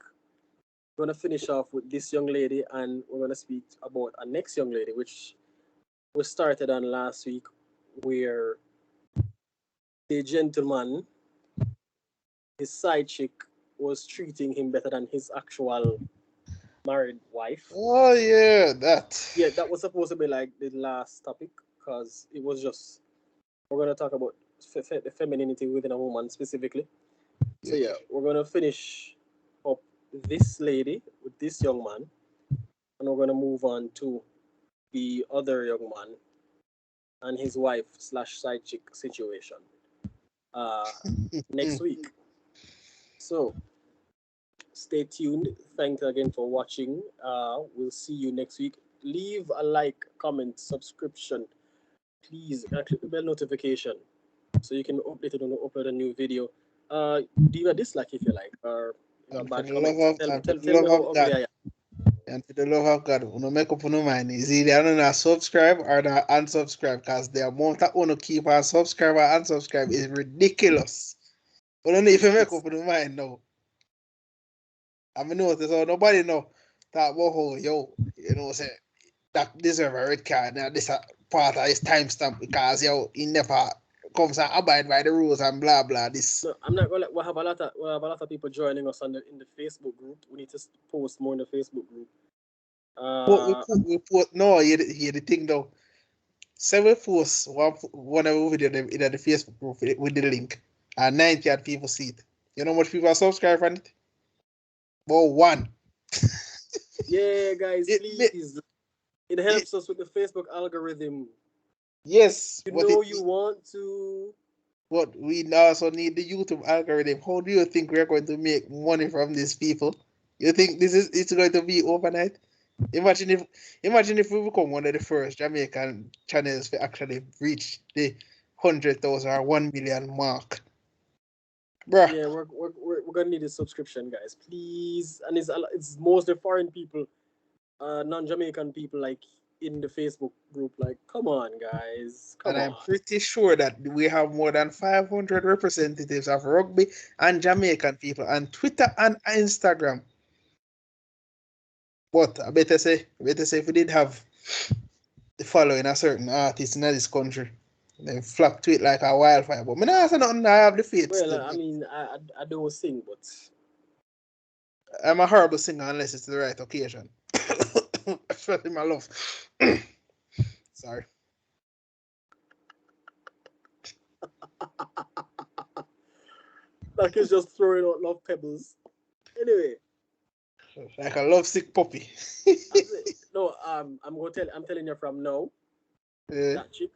We're gonna finish off with this young lady, and we're gonna speak about a next young lady, which we started on last week, where the gentleman, his side chick, was treating him better than his actual married wife. Oh yeah, that. Yeah, that was supposed to be like the last topic because it was just we're gonna talk about the femininity within a woman specifically. So yeah, we're gonna finish up this lady with this young man, and we're gonna move on to the other young man and his wife slash side chick situation next week. So stay tuned. Thanks again for watching. We'll see you next week. Leave a like, comment, subscription, please, and click the bell notification so you can be updated when we upload a new video. Leave a dislike if you like, or you know, And for bad the comment. love of Tell me how ugly I am. and for the love of God, uno make up no mind. Is either not subscribe or not unsubscribe because the amount that uno keep on subscribe or unsubscribe is ridiculous. But don't even make up no mind now. I mean notice how nobody know that whoa yo, you know say that deserve a red card. Now this a part of his timestamp because yo he never comes and abide by the rules and blah blah this. No, I'm not gonna. We'll have a lot of people joining us in the Facebook group. We need to post more in the Facebook group. We put no here the thing though. Seven posts one of video in the Facebook group with the link and 90 odd people see it. You know how much people are subscribed on it? About one. Yeah, guys, It, please. It helps us with the Facebook algorithm. yes, You know you want to. but we also need the YouTube algorithm. How do you think we're going to make money from these people? You think it's going to be overnight? Imagine if we become one of the first Jamaican channels to actually reach the 100,000 or 1 million mark. Bruh. Yeah, we're gonna need a subscription, guys, please. And it's mostly foreign people, non-Jamaican people, like in the Facebook group. Like, come on, guys, come And I'm on. pretty sure that we have more than 500 representatives of rugby and Jamaican people on Twitter and Instagram. But I better say if we did have the following a certain artist in this country, they flock to it like a wildfire. But me not say nothing, I have the faith Well, still. I mean, I don't sing, but I'm a horrible singer unless it's the right occasion. Especially my love. Sorry. like it's just throwing out love pebbles. Anyway, Like a lovesick puppy. no, I'm telling you from now, that chick.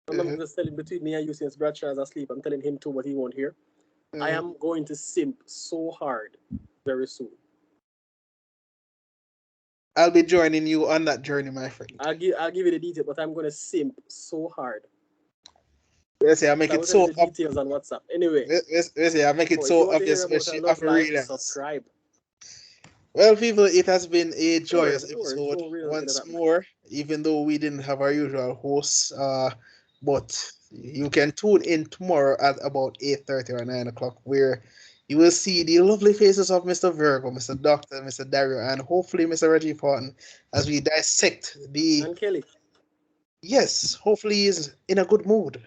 I'm just telling between me and you since Bradshaw is asleep. I'm telling him too, but he won't hear. I am going to simp so hard very soon. I'll be joining you on that journey, my friend. I'll give you the detail, but I'm gonna simp so hard. Let's say I make I it will tell you so the details on WhatsApp. Anyway, let's say I make it if you so want to hear obvious when about a she love have to life, realize. subscribe. Well, people, it has been a joyous Don't worry, episode don't really once that more, even though we didn't have our usual hosts. But you can tune in tomorrow at about 8:30 or 9 o'clock, where you will see the lovely faces of Mr. Virgo, Mr. Doctor, Mr. Dario, and hopefully Mr. Reggie Parton as we dissect the. And Kelly. Yes, hopefully he's in a good mood.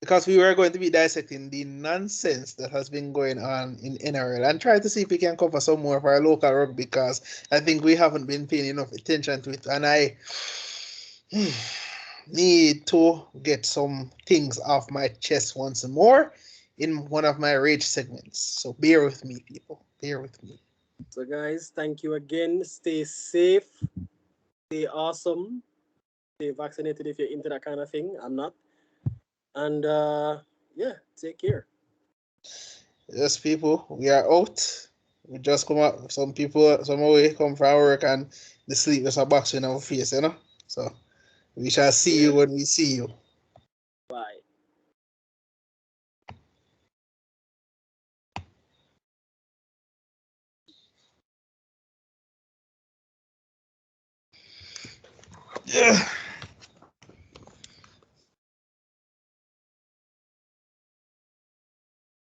Because we were going to be dissecting the nonsense that has been going on in NRL and try to see if we can cover some more of our local rugby because I think we haven't been paying enough attention to it. And I need to get some things off my chest once more in one of my rage segments. So bear with me, people. Bear with me. So, guys, thank you again. Stay safe. Stay awesome. Stay vaccinated if you're into that kind of thing. I'm not. And yeah, take care. Yes, people, we are out. We just come out. Some people, some away come from work and the sleep is a box in our face, you know? So we shall see you when we see you. Bye. Yeah.